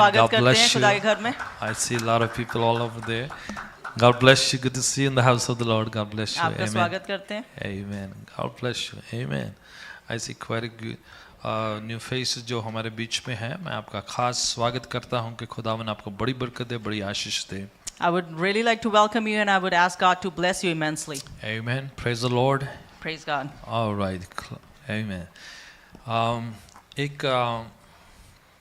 स्वागत करते हैं खुदा के घर में. I see a lot of people all over there. God bless you. Good to see you in the house of the Lord. God bless you. आपका स्वागत करते हैं. Amen. God bless you. Amen. I see quite a good new faces जो हमारे बीच में हैं. मैं आपका खास स्वागत करता हूं कि खुदावन आपको बड़ी बरकत दे, बड़ी आशीष दे. I would really like to welcome you and I would ask God to bless you immensely. Amen. Praise the Lord. Praise God. All right. Amen. एक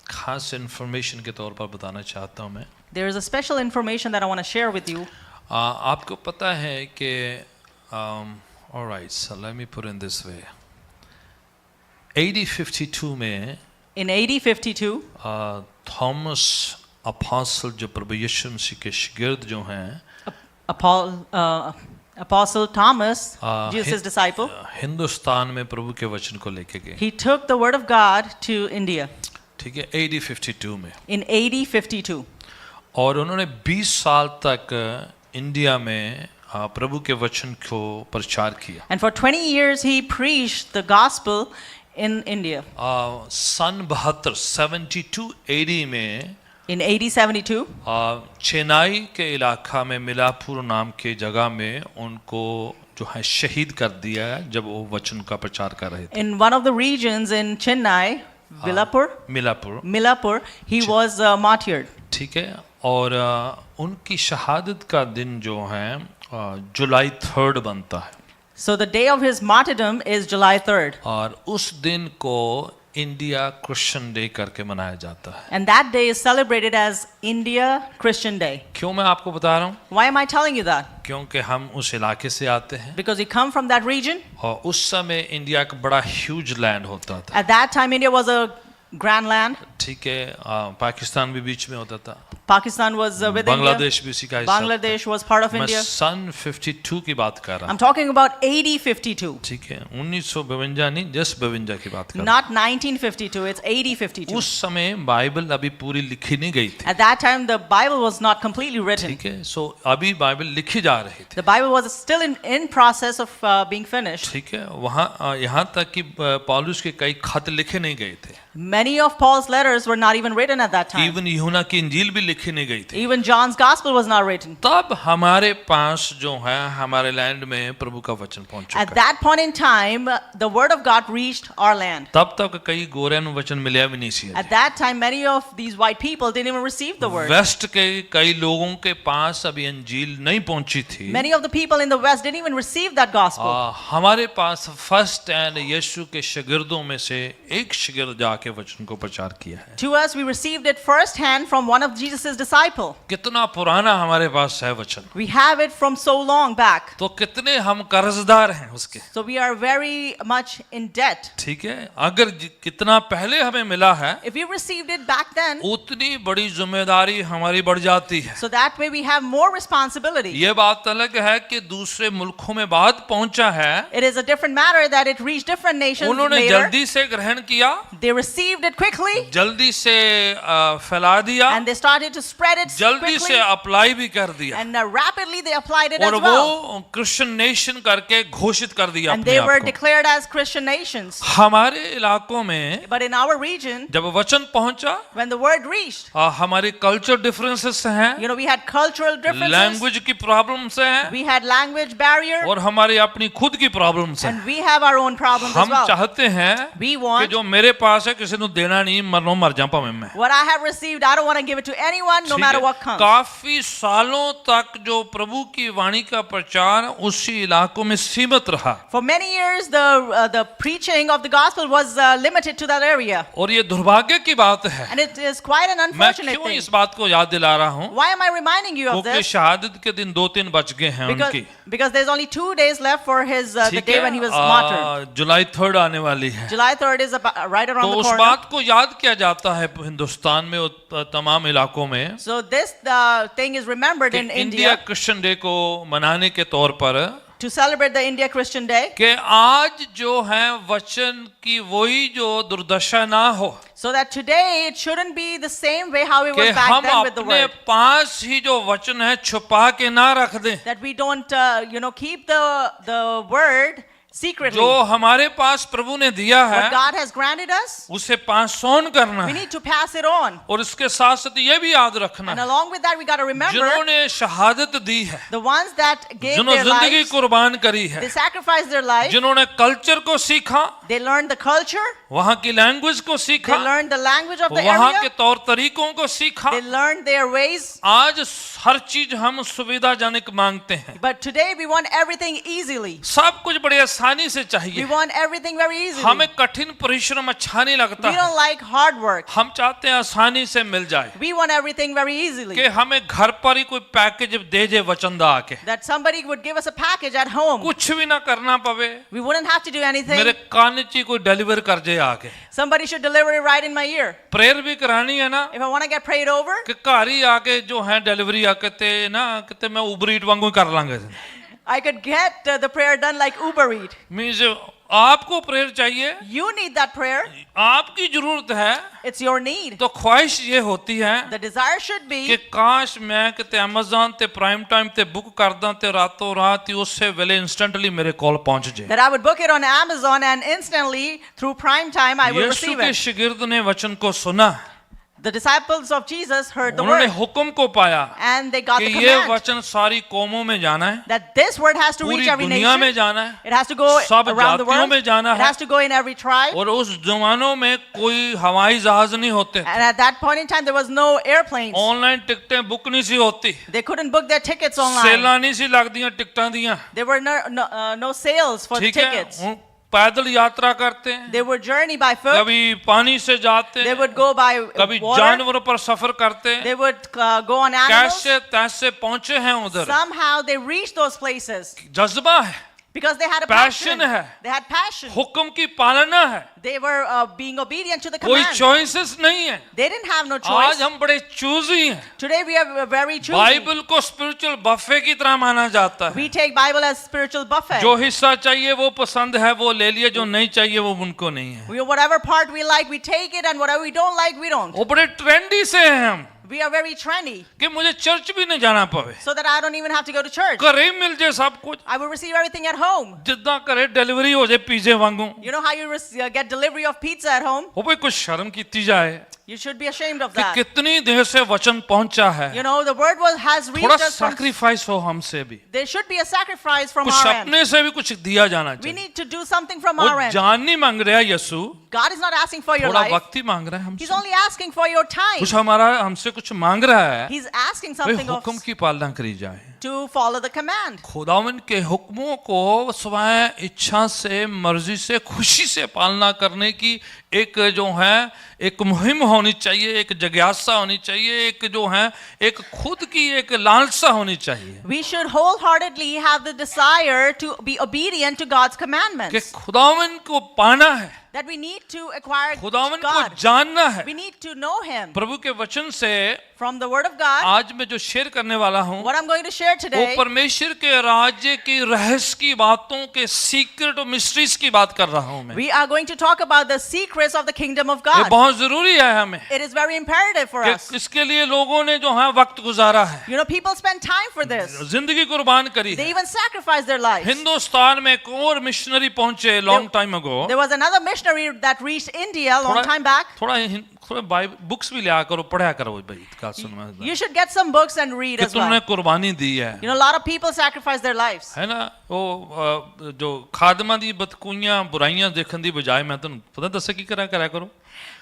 खास इन्फॉर्मेशन के तौर पर बताना चाहता हूं मैं. There is a special information that I want to share with you. आपको पता है कि all right, so let me put in this way. AD 52 में In AD 52, थॉमस अपोस्टल जो प्रभु यीशु मसीह के शागिर्द जो हैं, Apostle Thomas, Jesus' disciple, Hindustan में प्रभु के वचन को लेके गए. he took the word of God to India ठीक है, AD 52 में. in AD 52. और उन्होंने 20 साल तक इंडिया में प्रभु के वचन को प्रचार किया. And for 20 years he preached the gospel in India. Sun 72 AD में In AD 72, चेन्नई के इलाका में मिलापुर नाम के जगह में उनको जो है शहीद कर दिया है जब वो वचन का प्रचार कर रहे थे. in one of the regions in Chennai, Milapur, he was martyred. ठीक है, और उनकी शहादत का दिन जो है जुलाई 3 बनता है. So the day of his martyrdom is July 3rd. और उस दिन को इंडिया क्रिश्चियन डे करके मनाया जाता है. And that day is celebrated as India Christian Day. क्यों मैं आपको बता रहा हूँ? Why am I telling you that? क्योंकि हम उस इलाके से आते हैं. Because we come from that region. और उस समय इंडिया का बड़ा ह्यूज लैंड होता था. At that time India was a grand land. ठीक है, पाकिस्तान भी बीच में होता था. Pakistan was with India. Bangladesh भी उसी का हिस्सा था. Bangladesh was part of मैं India. सन 52 की बात कर रहा I'm हूँ. talking about AD 52. ठीक है, 1952 नहीं, जस्ट 52 की बात कर रहा हूँ. Not 1952, it's AD 52. उस समय बाइबल अभी पूरी लिखी नहीं गई थी. At that time the Bible was not completely written. ठीक है, सो अभी बाइबल लिखी जा रही थी. The Bible was still in process of being finished. ठीक है, वहाँ यहाँ तक कि पौलुस के कई खत लिखे नहीं गए थे. Many of Paul's letters were not even written at that time. Even यूहन्ना की इंजील भी लिखी नहीं गई थी. Even John's gospel was not written. तब हमारे पास जो है हमारे लैंड में प्रभु का वचन पहुंच चुका. At that point in time, the word of God reached our land. तब तक कई गोरियां को वचन मिला भी नहीं सी. At that time, many of these white people didn't even receive the word. West के कई लोगों के पास अभी इंजील नहीं पहुंची थी. Many of the people in the West didn't even receive that gospel. हमारे पास फर्स्ट एंड यीशु के शागिर्दों में से एक शागिर्द जाके वचन को प्रचार किया है. To us, we received it first hand from one of Jesus' disciples. कितना पुराना हमारे पास है वचन. We have it from so long back. तो कितने हम कर्जदार हैं उसके. So we are very much in debt. ठीक है, अगर कितना पहले हमें मिला है, If we received it back then, उतनी बड़ी जिम्मेदारी हमारी बढ़ जाती है. so that way we have more responsibility. ये बात अलग है कि दूसरे मुल्कों में बात पहुंचा है. It is a different matter that it reached different nations उन्होंने later. जल्दी से ग्रहण किया, They received it quickly. जल्दी से फैला दिया, And they started to spread it जल्दी quickly. से अप्लाई भी कर दिया, And rapidly they applied it और as well. वो क्रिश्चियन नेशन करके घोषित कर दिया And अपने they आप were को. declared as Christian nations. हमारे इलाकों में But in our region, जब वचन पहुंचा, when the word reached, हमारे कल्चर डिफरेंसेस हैं, we had cultural differences. Language की प्रॉब्लम्स हैं, We had language barrier. और हमारी अपनी खुद की प्रॉब्लम्स हैं. And we have our own problems as हम well. चाहते हैं We कि want जो मेरे पास है किसी को देना नहीं, मरनो मर जाऊं पावे मैं. what I have received, I don't want to give it to anyone, no ठीक matter है? what comes. काफी सालों तक जो प्रभु की वाणी का प्रचार उसी इलाकों में सीमित रहा. For many years, the preaching of the gospel was limited to that area. और ये दुर्भाग्य की बात है. And it is quite an मैं unfortunate क्यों thing. इस बात को याद दिला रहा हूँ? Why am I reminding you of क्योंकि this? शहादत के दिन 2-3 बच गए हैं उनकी. Because there's only 2 days left for his the ठीक day when he was martyred. है, जुलाई 3 आने वाली है. July 3rd is right around तो the उस corner. बात को याद किया जाता है हिंदुस्तान में और तमाम इलाकों में So this thing is remembered कि in India India Christian day को मनाने के तौर पर to celebrate the India Christian Day, कि आज जो है वचन की वही जो दुर्दशा ना हो, so that today it shouldn't be the same way how it कि was back हम then with the अपने word. पास ही जो वचन है छुपा के ना रख दें. That we don't keep the word secretly. जो हमारे पास प्रभु ने दिया What है God has granted us, उसे पास ऑन करना we है, need to pass it on. और इसके साथ साथ ये भी याद रखना And है, along with that, we got to remember जिन्होंने शहादत दी है, the ones that gave जिन्होंने their जिंदगी lives, कुर्बान करी है, they sacrificed their life, जिन्होंने कल्चर को सीखा, they learned the culture, वहाँ की लैंग्वेज को they सीखा, learned the language of the वहाँ के area, तौर तरीकों को सीखा। they learned their ways. आज हर चीज हम सुविधाजनक मांगते हैं, But today we want everything easily. सब कुछ बड़ी आसानी से We चाहिए, want everything very easily. हमें कठिन परिश्रम अच्छा नहीं लगता We है, don't like hard work. हम चाहते हैं आसानी से मिल जाए, We want everything very easily. कि हमें घर पर ही कोई पैकेज दे दे वचनदा आके, That somebody would give us a package at home. कुछ भी ना करना पवे, We wouldn't have to do anything. मेरे कान ची कोई डिलीवर कर जाए आके। Somebody should deliver it right in my ear. Prayer भी करानी है ना, If I want to get prayed over, कि घर ही आके जो है डिलीवरी आके ते ना किते मैं उबर ईट वांगू कर लांगे। I could get the prayer done like Uber Eat. Means आपको प्रेयर चाहिए, You need that prayer. आपकी जरूरत है, It's your need. तो ख्वाहिश ये होती है The desire should कि be काश मैं किते अमेज़न ते प्राइम टाइम ते बुक कर दा ते रातों रात ही उससे वेले इंस्टेंटली मेरे कॉल पहुंच जाए। that I would book it on Amazon and instantly through prime time I will Yeshu receive के it. शागिर्द ने वचन को सुना, The disciples of Jesus heard the उन्होंने word हुक्म को पाया and they got कि the ये command वचन सारी कौमों में जाना है, that this word has to पूरी reach every दुनिया में nation. जाना है, It has to go सब around the जातियों world. में जाना It है, has to go in every tribe. और उस जमानों में कोई हवाई जहाज नहीं होते, And at that point in time, there was no airplanes. Online टिकटें बुक नहीं सी होती, They couldn't book their tickets online. सेला नहीं सी लगदियां टिकटां दियां, There were no sales for the ठीक है, tickets. उन- पैदल यात्रा करते हैं, They would journey by foot. कभी पानी से जाते They हैं, would go by कभी water. जानवरों पर सफर करते हैं, They would go on animals. कैसे तैसे पहुंचे हैं उधर, Somehow they reached those places जज्बा है, because they had a Passion passion. है। They had passion. हुक्म की पालना है, They were being obedient to the कोई command. चॉइसेस नहीं है। They didn't have no choice. आज हम बड़े चूजी हैं, Today we are very choosy. Bible को स्पिरिचुअल बफे की तरह माना जाता है, We take Bible as spiritual buffet. जो हिस्सा चाहिए वो पसंद है वो ले लिए, जो नहीं चाहिए वो उनको नहीं है। Whatever part we like, we take it, and whatever we don't like, we don't. वो बड़े ट्रेंडी से हैं हम, We are very trendy, कि मुझे चर्च भी नहीं जाना पवे, so that I don't even have to go to church. घरे ही मिल जाए सब कुछ, I will receive everything at home. जिद्दां घरे डिलीवरी हो जाए पिज़्ज़े वांगू, You know how you get delivery of pizza at home? वो भी कुछ शर्म कीती जाए You should be ashamed of कि that. कितनी देर से वचन पहुंचा है, You know, the word has reached थोड़ा us from. सैक्रिफाइस हो हमसे भी, There should be a sacrifice from कुछ our end. अपने से भी कुछ दिया जाना We चाहिए। need to do something from वो our end. जान नहीं मांग रहा यीशु, God is not asking for your थोड़ा life. वक्त ही मांग रहा है He's हमसे, only asking for your time. कुछ हमारा हमसे कुछ मांग रहा है, He's asking भाई something of हुक्म की पालना करी जाए। to follow the command. खुदावन के हुक्मों को स्वयं इच्छा से मर्जी से खुशी से पालना करने की एक जो है एक मुहिम होनी चाहिए, एक जिज्ञासा होनी चाहिए, एक जो है एक खुद की एक लालसा होनी चाहिए We should wholeheartedly have the desire to be obedient to God's कि commandments. खुदावन को पाना है, That we need to acquire खुदावन को God. जानना है। We need to know Him. प्रभु के वचन से From the Word of God, आज मैं जो शेयर करने वाला हूँ what I'm going to share वो today, परमेश्वर के राज्य की रहस्य की बातों के सीक्रेट और मिस्ट्रीज की बात कर रहा हूँ मैं। we are going to talk about the secrets of the kingdom of ये God. बहुत जरूरी है हमें It is very imperative for कि us. इसके लिए लोगों ने जो है वक्त गुजारा है, You know, people spend time for this. जिंदगी कुर्बान करी They है। even sacrifice their lives. Hindustan में एक और मिशनरी पहुंचे long time ago, There was another missionary that reached India a long time back. थोड़ा बाइबल बुक्स भी लिया करो, पढ़ा करो भाई, का सुनना You should get some books and read कि as तुमने well. कुर्बानी दी है, You know, a lot of people sacrifice their lives. है ना। वो जो खादमा दी बदकुइयां बुराइयां देखने दी बजाय मैं तुम पता दस की करा करो,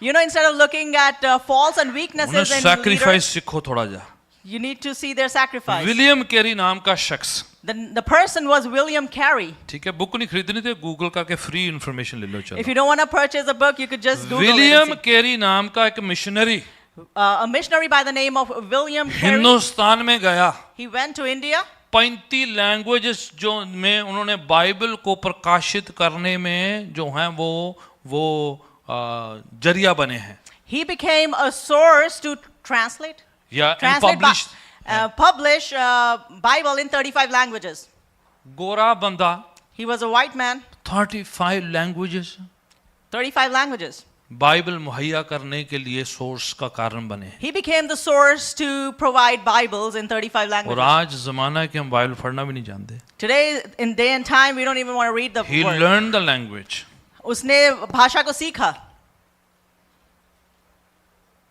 You know, instead of looking at faults and उन्हें weaknesses in सैक्रिफाइस leaders, सीखो थोड़ा जा। you need to see their sacrifice. William Carey नाम का शख्स, The person was William Carey. ठीक है, बुक नहीं खरीदनी तो गूगल करके फ्री इंफॉर्मेशन ले लो चलो। If you don't want to purchase a book, you could just Google it. William and see. Carry नाम का एक missionary A missionary by the name of William Carey. Hindustan में गया, He went to India. 35 languages जो में उन्होंने Bible को प्रकाशित करने में जो हैं वो जरिया बने हैं, He became a source to translate या Translate publish Bible in 35 languages. गोरा बंदा He was a white man, 35 languages, 35 languages. Bible मुहैया करने के लिए सोर्स का कारण बने। He became the source to provide Bibles in 35 और languages. आज जमाना है कि हम बाइबल पढ़ना भी नहीं जानते। Today, in day and time, we don't even want to read the He word. learned the language. उसने भाषा को सीखा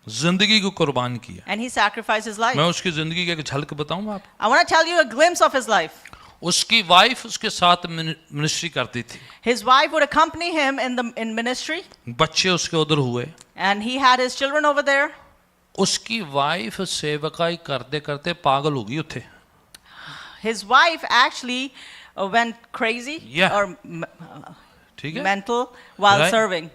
जिंदगी को कुर्बान किया। and he sacrificed his life. मैं उसकी जिंदगी का एक झलक बताऊं आपको। I want to tell you a glimpse of his life. उसकी वाइफ उसके साथ मिनिस्ट्री करती थी। His wife would accompany him in ministry, बच्चे उसके उधर हुए। and he had his children over there. उसकी वाइफ सेवकाई करते करते पागल हो गई उठे। His wife actually went crazy Yeah. or ठीक है। mental while Right. serving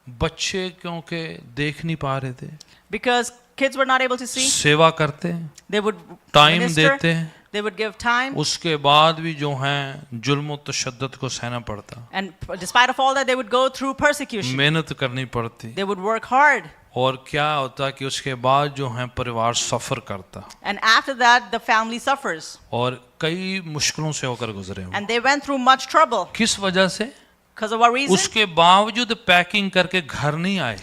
बच्चे क्योंकि देख नहीं पा रहे थे, because kids were not able to see. सेवा करते हैं, They would टाइम minister, देते हैं, they would give time, उसके बाद भी जो है जुल्म और तशद्दुद को सहना पड़ता, and despite of all that, they would go through persecution. मेहनत करनी पड़ती। They would work hard, और क्या होता कि उसके बाद जो है परिवार सफर करता and after that, the family suffers, और कई मुश्किलों से होकर गुजरे हो। and they went through much trouble. किस वजह से? Because of what reason? उसके बावजूद पैकिंग करके घर नहीं आए,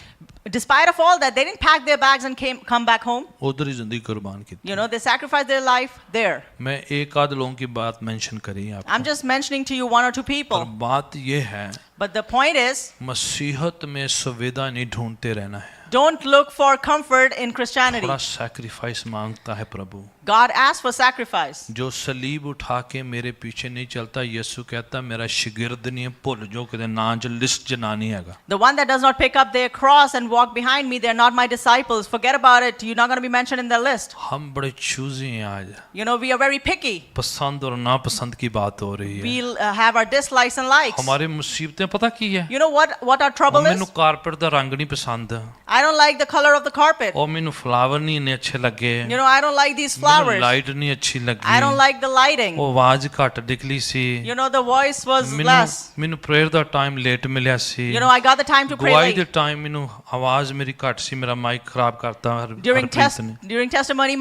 Despite of all that, they didn't pack their bags and come back home. उधर ही जिंदगी कुर्बान की। You know, they sacrificed their life there. मैं एक आध लोगों की बात मेंशन करी I'm आपको, just mentioning to you one or two पर people. बात ये है But the point is, मसीहत में सुविधा नहीं ढूंढते रहना है। don't look for comfort in Christianity. थोड़ा सैक्रिफाइस मांगता है प्रभु। God asks for sacrifice. जो सलीब उठा के मेरे पीछे नहीं चलता, यीशु कहता मेरा शिगिर्द नहीं है, भूल जो कि ना जो लिस्ट जनानी हैगा। The one that does not pick up their cross and walk behind me, they're not my disciples. Forget about it. You're not going to be mentioned in their list. हम बड़े चूजी हैं आज, You know, we are very picky. पसंद और नापसंद की बात हो रही है। We'll have our dislikes and likes. हमारी मुसीबतें पता की है, You know what our trouble ਮੈਨੂੰ is? कारपेट ਦਾ रंग नहीं पसंद, I don't like the color of the carpet. और ਮੈਨੂੰ फ्लावर नहीं इन्ने अच्छे लगे, You know, I don't like these ਮੈਨੂੰ flowers. लाइट नहीं अच्छी I लगी, don't like the lighting. ਉਹ ਆਵਾਜ਼ ਘੱਟ ਨਿਕਲੀ ਸੀ, You know, the voice was ਮੈਨੂੰ less. ਮੈਨੂੰ ਪ੍ਰੇਅਰ ਦਾ ਟਾਈਮ ਲੇਟ ਮਿਲਿਆ ਸੀ, You know, I got the time to pray ਗਵਾਹੀ ਦੇ late. ਟਾਈਮ ਮੈਨੂੰ ਆਵਾਜ਼ ਮੇਰੀ ਘੱਟ ਸੀ, ਮੇਰਾ ਮਾਈਕ ਖਰਾਬ ਕਰਤਾ ਹਰਪ੍ਰੀਤ ਨੇ। During testimony,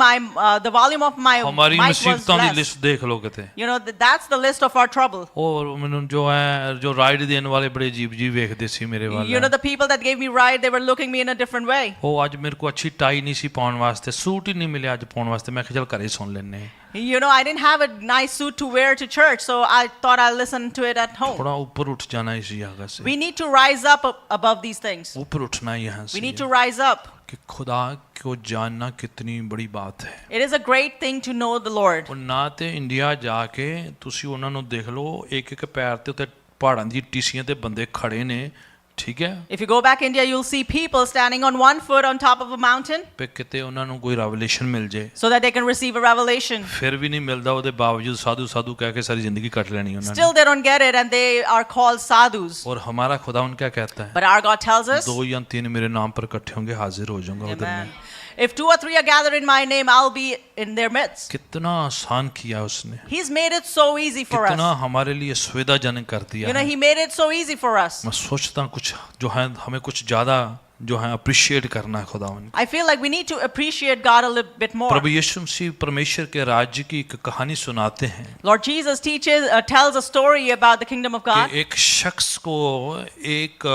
the volume of my हमारी mic was मुसीबतों की less. लिस्ट देख लो किते। You know, that's the list of our trouble. और ਮੈਨੂੰ ਜੋ ਹੈ ਜੋ ਰਾਈਡ ਦੇਣ ਵਾਲੇ ਬੜੇ ਅਜੀਬ ਜੀ ਵੇਖਦੇ ਸੀ ਮੇਰੇ You know, ਵੱਲ। the people that gave me ride, they were looking me in a different way. ਉਹ ਅੱਜ ਮੇਰੇ ਕੋ ਅੱਛੀ ਟਾਈ ਨਹੀਂ ਸੀ ਪਾਉਣ ਵਾਸਤੇ, ਸੂਟ ਹੀ ਨਹੀਂ ਮਿਲਿਆ ਅੱਜ ਪਾਉਣ ਵਾਸਤੇ, ਮੈਂ ਕਿਹਾ ਚਲ ਘਰੇ ਸੁਣ ਲੈਨੇ। You know, I didn't have a nice suit to wear to church, so I thought I'd listen to it at home. थोड़ा ऊपर उठ जाना इसी जगह से, We need to rise up above these things. ऊपर उठना यहाँ We need से to rise up. कि खुदा को जानना कितनी बड़ी बात है। It is a great thing to know the Lord. और ਨਾ ਤੇ ਇੰਡੀਆ ਜਾ ਕੇ ਤੁਸੀਂ ਉਹਨਾਂ ਨੂੰ ਦੇਖ ਲਓ, ਇੱਕ ਇੱਕ ਪੈਰ ਤੇ ਉੱਤੇ ਪਹਾੜਾਂ ਦੀ ਟੀਸੀਆਂ ਤੇ ਬੰਦੇ ਖੜੇ ਨੇ, ਠੀਕ ਹੈ, If you go back India, you'll see people standing on one foot on top of a mountain ਤੇ ਕਿਤੇ ਉਹਨਾਂ ਨੂੰ ਕੋਈ ਰੈਵਲੇਸ਼ਨ ਮਿਲ ਜੇ, so that they can receive a revelation. ਫਿਰ ਵੀ ਨਹੀਂ ਮਿਲਦਾ, ਉਹਦੇ ਬਾਵਜੂਦ ਸਾਧੂ ਸਾਧੂ ਕਹਿ ਕੇ ਸਾਰੀ ਜ਼ਿੰਦਗੀ ਕੱਟ ਲੈਣੀ ਉਹਨਾਂ Still ਨੇ। they don't get it and they are called sadhus. और हमारा खुदा उनका कहता है, But our God tells us, 2 या 3 मेरे नाम पर इकट्ठे होंगे हाजिर हो जाऊंगा उधर Amen. में। If 2 or 3 are gathered in my name, I'll be in their midst. कितना आसान किया उसने, He's made it so easy for कितना us. हमारे लिए सुविधाजनक कर दिया You know, है। He made it so easy for us. मैं सोचता हूँ कुछ जो है हमें कुछ ज्यादा जो है अप्रिशिएट करना है खुदावन। I feel like we need to appreciate God a little bit more. प्रभु यीशु मसीह परमेश्वर के राज्य की एक कहानी सुनाते हैं Lord Jesus tells a story about the kingdom of God. कि एक शख्स को एक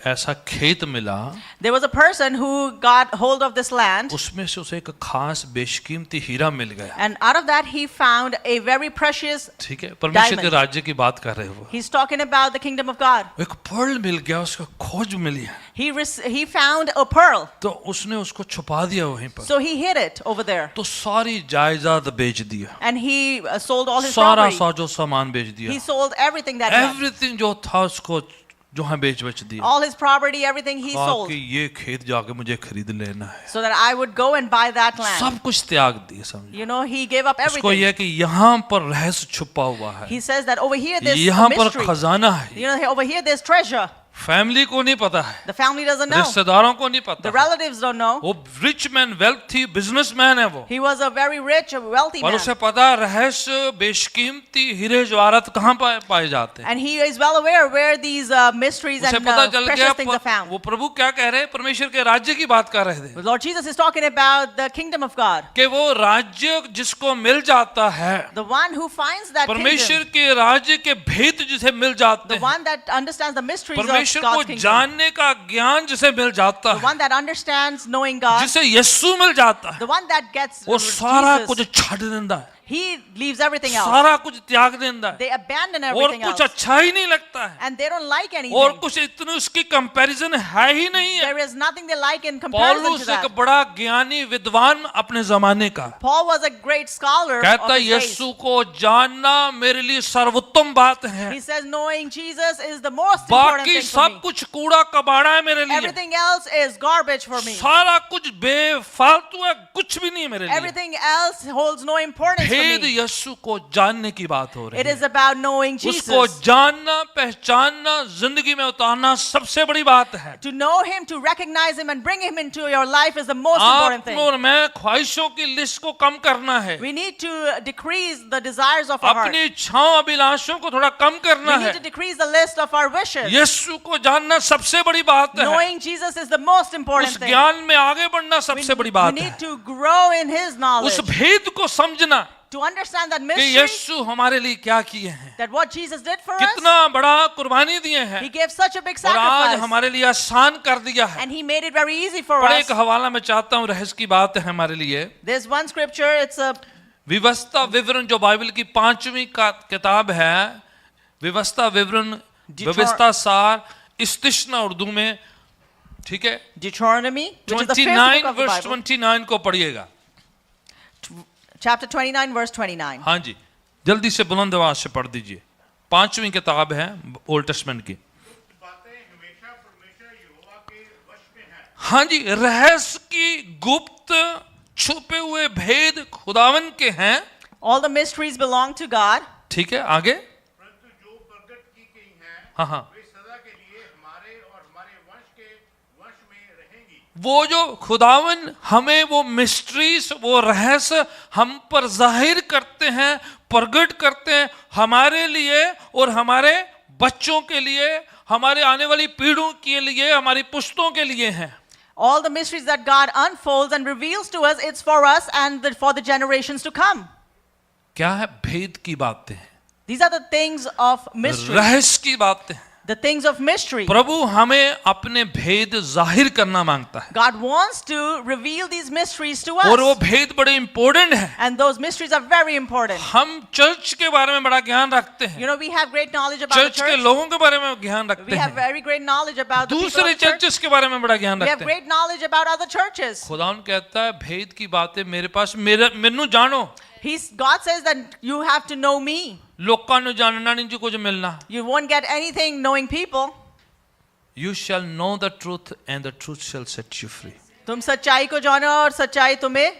ऐसा खेत मिला, There was a person who got hold of this land, उसमें से उसे एक खास बेशकीमती हीरा मिल गया। and out of that he found a very precious. ठीक है, परमेश्वर के Diamond. राज्य की बात कर रहे हो। He's talking about the kingdom of God. एक पर्ल मिल गया, उसका खोज मिली, He found a pearl, तो उसने उसको छुपा दिया वहीं पर, so he hid it over there, तो सारी जायदाद बेच दिया, and he sold all his सारा property. साजो सामान बेच दिया, He sold everything that he had. Everything जो था उसको जो है बेच दिया। All his property, everything he कहा sold, कि ये खेत जाके मुझे खरीद लेना है, so that I would go and buy that land. सब कुछ त्याग दिया समझो। You know, he gave up उसको everything. यह कि यहाँ पर रहस्य छुपा हुआ है, He says that over here there's यहाँ a पर mystery. खजाना है, You know, over here there's treasure. Family को नहीं पता है, The family doesn't know. रिश्तेदारों को नहीं पता The है। relatives don't know. वो रिच मैन, वेल्थी बिजनेसमैन है वो, He was a very rich, wealthy और man. उसे पता है रहस्य बेशकीमती हीरे जवाहरात कहाँ पाए जाते हैं। And he is well aware where these mysteries उसे and पता चल precious गया things are found. वो प्रभु क्या कह रहे हैं, परमेश्वर के राज्य की बात कर रहे थे But Lord Jesus is talking about the kingdom of God. कि वो राज्य जिसको मिल जाता है, The one who finds that परमेश्वर kingdom. के राज्य के भेद जिसे मिल जाते The हैं, one that understands the mysteries of परमेश्वर को God's kingdom. जानने का ज्ञान जिसे मिल जाता The है, one that understands knowing God, जिसे यीशु मिल जाता है, the one that gets वो सारा Jesus, कुछ छाड़ देता है, he leaves everything else. सारा कुछ त्याग देता है, They abandon और everything कुछ else. अच्छा ही नहीं लगता है, And they don't like और anything. कुछ इतनी उसकी कंपैरिजन है ही नहीं है। There is nothing they like in comparison to पौलुस एक that. बड़ा ज्ञानी विद्वान अपने जमाने का, Paul was a great scholar of कहता his days. यीशु को जानना मेरे लिए सर्वोत्तम बात है, He says knowing Jesus is the most important बाकी thing for सब me. कुछ कूड़ा कबाड़ा है मेरे लिए, Everything else is garbage for me. सारा कुछ बेफालतू है, कुछ भी नहीं है मेरे लिए। Everything else holds no importance for भेद me. यीशु को जानने की बात हो रही It है, is about knowing उसको Jesus. जानना पहचानना जिंदगी में उतारना सबसे बड़ी बात है। To know him, to recognize him and bring him into your life is the most important आप thing. और मैं ख्वाहिशों की लिस्ट को कम करना है, We need to decrease the desires of our heart. अपनी इच्छाओं अभिलाषों को थोड़ा कम करना We है। need to decrease the list of our wishes. यीशु को जानना सबसे बड़ी बात है, Knowing Jesus is the most उस important thing. ज्ञान में आगे बढ़ना सबसे बड़ी We बात need है, to grow in his knowledge. उस भेद को समझना To understand that कि mystery, यीशु हमारे लिए क्या किए हैं, that what Jesus did for us, कितना बड़ा कुर्बानी दिए हैं, he gave such a big और आज sacrifice. हमारे लिए आसान कर दिया है। And he made it very easy for बड़े us. एक हवाला मैं चाहता हूँ, रहस्य की बात है हमारे लिए। There's one scripture, it's a विवस्था विवरण जो बाइबल की 5वीं किताब है, विवस्था विवरण, व्यवस्था सार, इस्तिश्ना उर्दू में, ठीक है, Deuteronomy, which is the fifth 29 book of the verse Bible. 29 को पढ़िएगा। Chapter 29, verse 29. हाँ जी, जल्दी से बुलंद आवाज से पढ़ दीजिए। 5वीं किताब है ओल्ड टेस्टमेंट की। बातें हमेशा परमेश्वर यहोवा के वश में हैं। हाँ जी, रहस्य की गुप्त छुपे हुए भेद खुदावन के हैं, All the mysteries belong to God. ठीक है, आगे, परंतु जो प्रकट की गई हैं, हाँ हाँ, वे सदा के लिए हमारे और हमारे वंश के वश में रहेंगी। वो जो खुदावन हमें वो मिस्ट्रीज, वो रहस्य हम पर जाहिर करते हैं, प्रकट करते हैं, हमारे लिए और हमारे बच्चों के लिए, हमारे आने वाली पीढ़ियों के लिए, हमारी पुश्तों के लिए हैं। All the mysteries that God unfolds and reveals to us, it's for us and for the generations to come. क्या है? भेद की बातें हैं, These are the things of mystery. रहस्य की बातें हैं। The things of mystery. प्रभु हमें अपने भेद जाहिर करना मांगता है, God wants to reveal these mysteries to और वो us. भेद बड़े इंपॉर्टेंट है। And those mysteries are very important. हम चर्च के बारे में बड़ा ज्ञान रखते हैं, You know, we have great knowledge about the church के church. लोगों के बारे में ज्ञान We रखते have हैं, very great knowledge about the people of दूसरे the church. चर्चेस के बारे में बड़ा ज्ञान We have रखते हैं। great knowledge about other churches. खुदावन कहता है भेद की बातें मेरे पास, मेनू जानो, God says that you have to know me. लोकां नु जानना नहीं जो कुछ मिलना। You won't get anything knowing people. You shall know the truth and the truth shall set you free. तुम सच्चाई को जानो और सच्चाई तुम्हें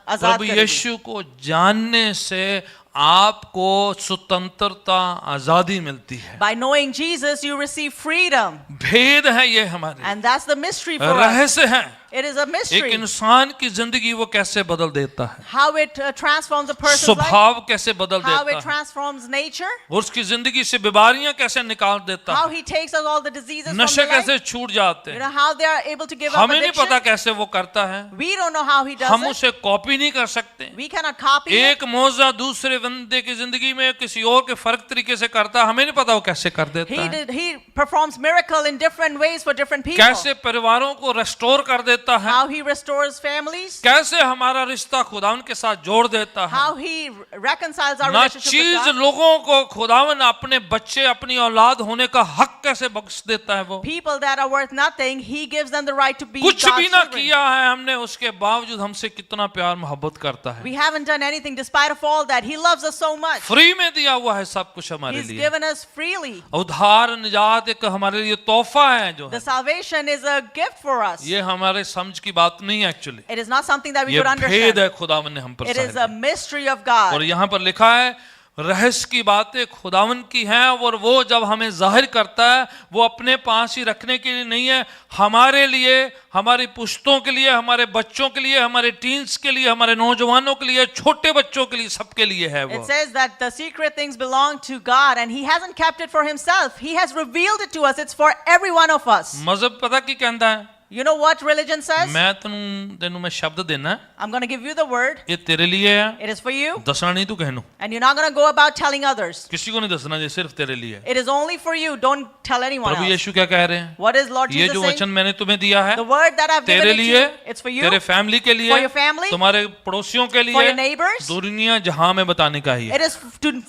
आजाद प्रभु करेगी. यीशु को जानने से आपको स्वतंत्रता, आजादी मिलती है। By knowing Jesus, you receive freedom. भेद है ये हमारे, And that's the mystery for us. रहस्य है। It is a एक mystery. इंसान की जिंदगी वो कैसे बदल देता है, How it transforms a person's life. स्वभाव कैसे बदल How it देता है, transforms nature. और उसकी जिंदगी से बीमारियां कैसे निकाल देता How है, he takes us all the diseases from नशे the life. कैसे छूट जाते You हैं। know how they are able to give up हमें नहीं addiction. पता कैसे वो करता है, We don't know how he does हम it. उसे कॉपी नहीं कर सकते। We cannot copy it. एक मौजा दूसरे बंदे की जिंदगी में किसी और के फर्क तरीके से करता है, हमें नहीं पता वो कैसे कर देता है, He performs miracle in different ways for different people. कैसे परिवारों को रेस्टोर कर देता है, How he restores families. कैसे हमारा रिश्ता खुदावन के साथ जोड़ देता है। How he reconciles our ना relationship with चीज God. लोगों को खुदावन अपने बच्चे, अपनी औलाद होने का हक कैसे बख्श देता है। वो People that are worth nothing, he gives them the right to be कुछ God's भी ना children. किया है हमने, उसके बावजूद हमसे कितना प्यार मोहब्बत करता है। We haven't done anything despite of all that. He loves us so much. Free में दिया हुआ है सब कुछ हमारे He's लिए। given us freely. उद्धार निजात एक हमारे लिए तोहफा है जो The है। salvation is a gift for us. ये हमारे समझ की बात नहीं है actually, It is not something that we ये could भेद understand. है खुदावन ने हम पर It is जाहिर a किया। mystery of और God. यहाँ पर लिखा है रहस्य की बातें खुदावन की हैं, और वो जब हमें जाहिर करता है वो अपने पास ही रखने के लिए नहीं है, हमारे लिए, हमारी पुश्तों के लिए, हमारे बच्चों के लिए, हमारे टीन्स के लिए, हमारे नौजवानों के लिए, छोटे बच्चों के लिए, सबके लिए है वो। It says that the secret things belong to God and he hasn't kept it for himself. He has revealed it to us. It's for every one of us. मजहब पता की कहता है, You know what religion says? ਮੈਂ ਤੈਨੂੰ ਮੈਂ ਸ਼ਬਦ ਦੇਣਾ, I'm going to give you the word. ਇਹ ਤੇਰੇ ਲਈ ਹੈ, It is for you. ਦੱਸਣਾ ਨਹੀਂ ਤੂੰ ਕਿਸੇ ਨੂੰ, And you're not going to go about telling others. किसी को नहीं दसना, ये सिर्फ तेरे लिए है। It is only for you. Don't tell anyone Prabhu else. यीशु क्या कह रहे हैं? What is Lord ये Jesus जो saying? वचन मैंने तुम्हें दिया है, The word that I've तेरे given it to लिए, you, it's for you, तेरे फैमिली के लिए, for your family, तुम्हारे पड़ोसियों के for your लिए, neighbors. दुनिया जहां में बताने का ही है। It is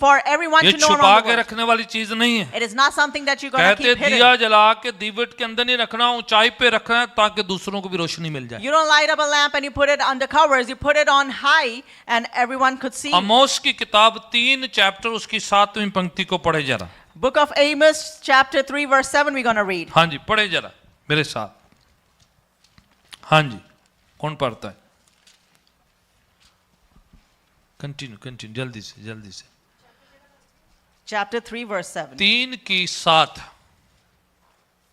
for everyone ये to know छुपा around the के world. रखने वाली चीज नहीं है। It is not something that you're going to कहते keep hidden. दिया जला के दीवट के अंदर नहीं रखना, ऊंचाई पे रखना है ताकि दूसरों को भी रोशनी मिल जाए। You don't light up a lamp and you put it under covers. You put it on high and everyone could see. आमोस की किताब 3 चैप्टर उसकी 7वीं पंक्ति को पढ़े जरा। Book of Amos chapter 3 verse 7 we're going to read. हाँ जी, पढ़े जरा मेरे साथ। हाँ जी, कौन पढ़ता है? कंटिन्यू जल्दी से। Chapter 3 verse 7. 3 की 7।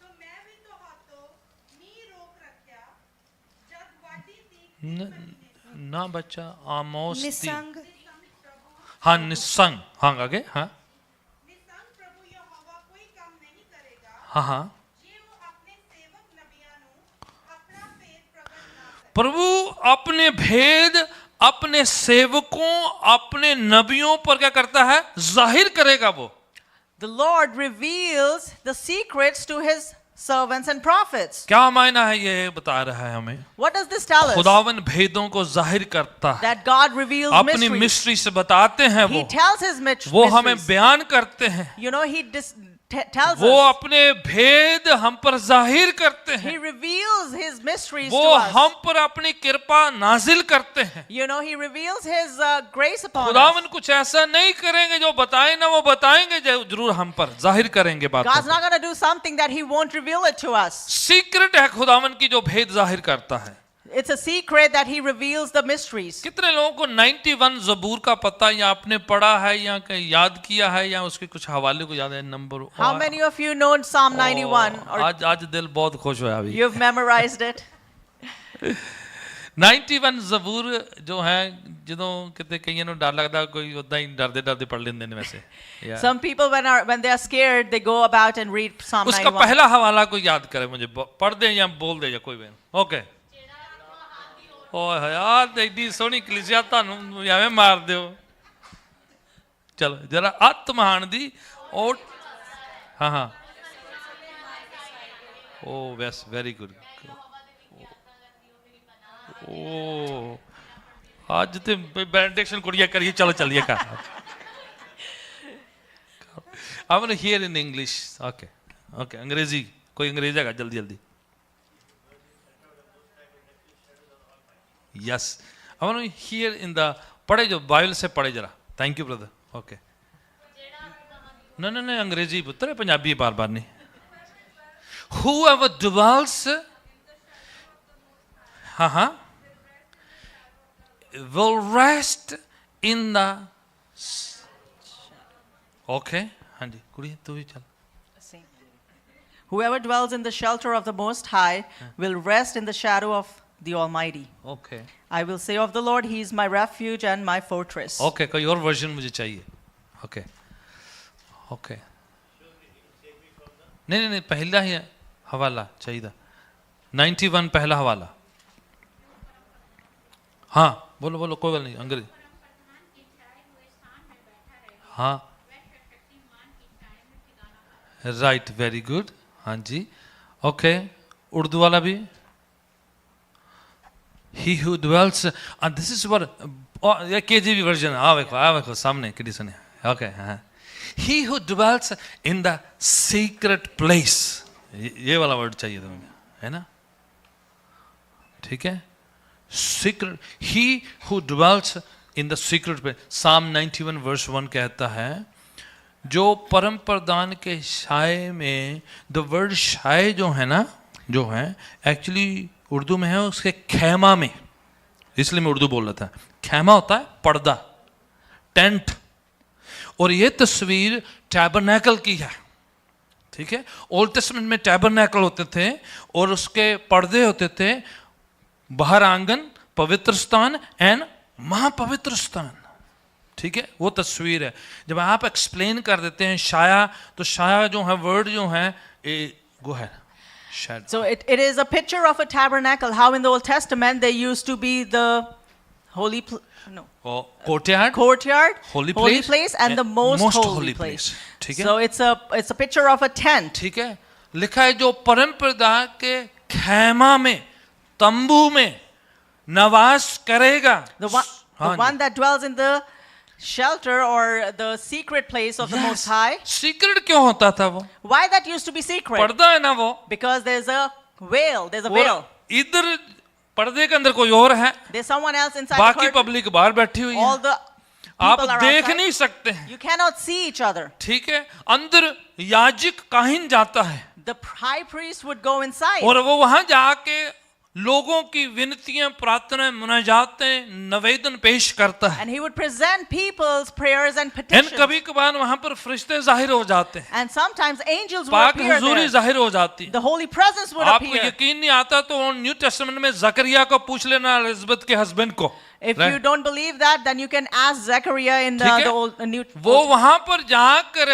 तो मैं भी तो हाथों नी रोक रखया जब वाटी थी ना बच्चा, आमोस 3। निसंग हाँ, निसंग। हाँ, आगे। हाँ निसंग प्रभु यहोवा कोई काम नहीं करेगा हाँ। जे वो अपने सेवक नबियां नु अपना भेद प्रगट ना करे। प्रभु अपने भेद अपने सेवकों, अपने नबियों पर क्या करता है? जाहिर करेगा वो। The Lord reveals the secrets to his servants and prophets. क्या मायना है ये बता रहा है हमें? What does this tell us? खुदावन भेदों को जाहिर करता है, That God reveals अपनी mysteries. मिस्ट्री से बताते हैं He वो tells his वो हमें mysteries. बयान करते हैं, You know, he tells वो us. अपने भेद हम पर जाहिर करते He हैं, reveals his mysteries to वो us. हम पर अपनी कृपा नाजिल करते हैं। You know, he reveals his grace upon us. खुदावन कुछ ऐसा नहीं करेंगे जो बताए ना, वो बताएंगे जरूर हम पर, जाहिर करेंगे बात। God's not going to do something that he won't reveal it to us. Secret है खुदावन की जो भेद जाहिर करता है। It's a secret that he reveals the mysteries. कितने लोगों को 91 जबूर का पता या आपने पढ़ा है या कहीं याद किया है या उसके कुछ हवाले को याद है? Number How many of you know Psalm 91? Or आज दिल बहुत खुश हुआ अभी। you've memorized it? 91 ਜ਼ਬੂਰ जो है ਜਦੋਂ ਕਿਤੇ ਕਈਆਂ ਨੂੰ ਡਰ ਲੱਗਦਾ ਕੋਈ ਉਦਾਂ ਹੀ ਡਰਦੇ ਪੜ ਲੈਂਦੇ ਨੇ ਵੈਸੇ। Some people when they are scared they go about and read Psalm उसका 91. पहला हवाला कोई याद करे मुझे, पढ़ दे या बोल दे या कोई भी। ओके। ओए यार एडी सोहनी कलीसिया ਤੁਹਾਨੂੰ ਐਵੇਂ ਮਾਰ ਦਿਓ। चलो जरा आत्महान दी और हाँ ओ बस वेरी गुड। ओ आज ते बेनेडिक्शन कुड़िया करिए, चलो चलिए कर। I want to hear in English. Okay. अंग्रेजी, कोई अंग्रेजी है जल्दी। Yes. I want to hear in the पढ़े जो बाइबल से पढ़े जरा। Thank you brother. Okay. No अंग्रेजी पुत्र, पंजाबी बार नहीं। Whoever dwells will rest in the okay। हाँ जी कुड़ी तू भी चल। Whoever dwells in the shelter of the Most High will rest in the shadow of the Almighty. Okay. I will say of the Lord, He is my refuge and my fortress. Okay, कोई और version मुझे चाहिए। Okay। नहीं पहला ही हवाला चाहिए। 91 पहला हवाला। हाँ बोलो कोई बात नहीं अंग्रेजी। हाँ राइट, वेरी गुड। हाँ जी ओके। उर्दू वाला भी। He who dwells, and this is what KJV version। आ देखो सामने किसी सुने। Okay, हाँ। He who dwells in the secret place, ये वाला वर्ड चाहिए तुम्हें, है ना? ठीक है? Secret, he who dwells in the secret place। Psalm 91 verse 1 कहता है, जो परम प्रधान के छाए में, द वर्ड छाए जो है ना, जो है एक्चुअली उर्दू में है उसके खैमा में, इसलिए मैं उर्दू बोल रहा था। खैमा होता है पर्दा, टेंट, और ये तस्वीर टैबरनेकल की है। ठीक है, ओल्ड टेस्टमेंट में टैबरनेकल होते थे और उसके पर्दे होते थे, बाहर आंगन, पवित्र स्थान एंड महापवित्र स्थान। ठीक है, वो तस्वीर है। जब आप एक्सप्लेन कर देते हैं शाया, तो शाया जो है वर्ड जो है वो है shadow. So it is a picture of a tabernacle. How in the Old Testament they used to be the और courtyard, courtyard, holy place, and the most holy place. place. ठीक है? So it's a picture of a tent. ठीक है, लिखा है जो परम प्रधान के खेमा में, तंबू में निवास करेगा. The one, हाँ the one that dwells in the shelter or the secret place of the Most High. Secret क्यों होता था वो? Why that used to be secret? पर्दा है ना वो. Because there's a veil. There's a veil. और इधर पर्दे के अंदर कोई और है, There's someone else inside the बाकी curtain. पब्लिक बाहर बैठी हुई All है, the आप people are देख outside. नहीं सकते हैं. You cannot see each other. ठीक है, अंदर याजक काहिन जाता है The high priest would go inside. और वो वहां जाके लोगों की विनतियां, प्रार्थनाएं, मुनाजातें, निवेदन पेश करता है. And he would present people's prayers and and petitions. कभी कभार वहां पर फरिश्ते जाहिर हो जाते हैं, And sometimes angels would पाक appear हुजूरी there. जाहिर हो जाती है. The holy presence would आपको appear. यकीन नहीं आता तो न्यू टेस्टामेंट में जकरिया को पूछ लेना, एलिजाबेथ के हस्बैंड को. If Right? you don't believe that, then you can ask Zechariah in ठीक है? the old, New. वो वहां पर जाकर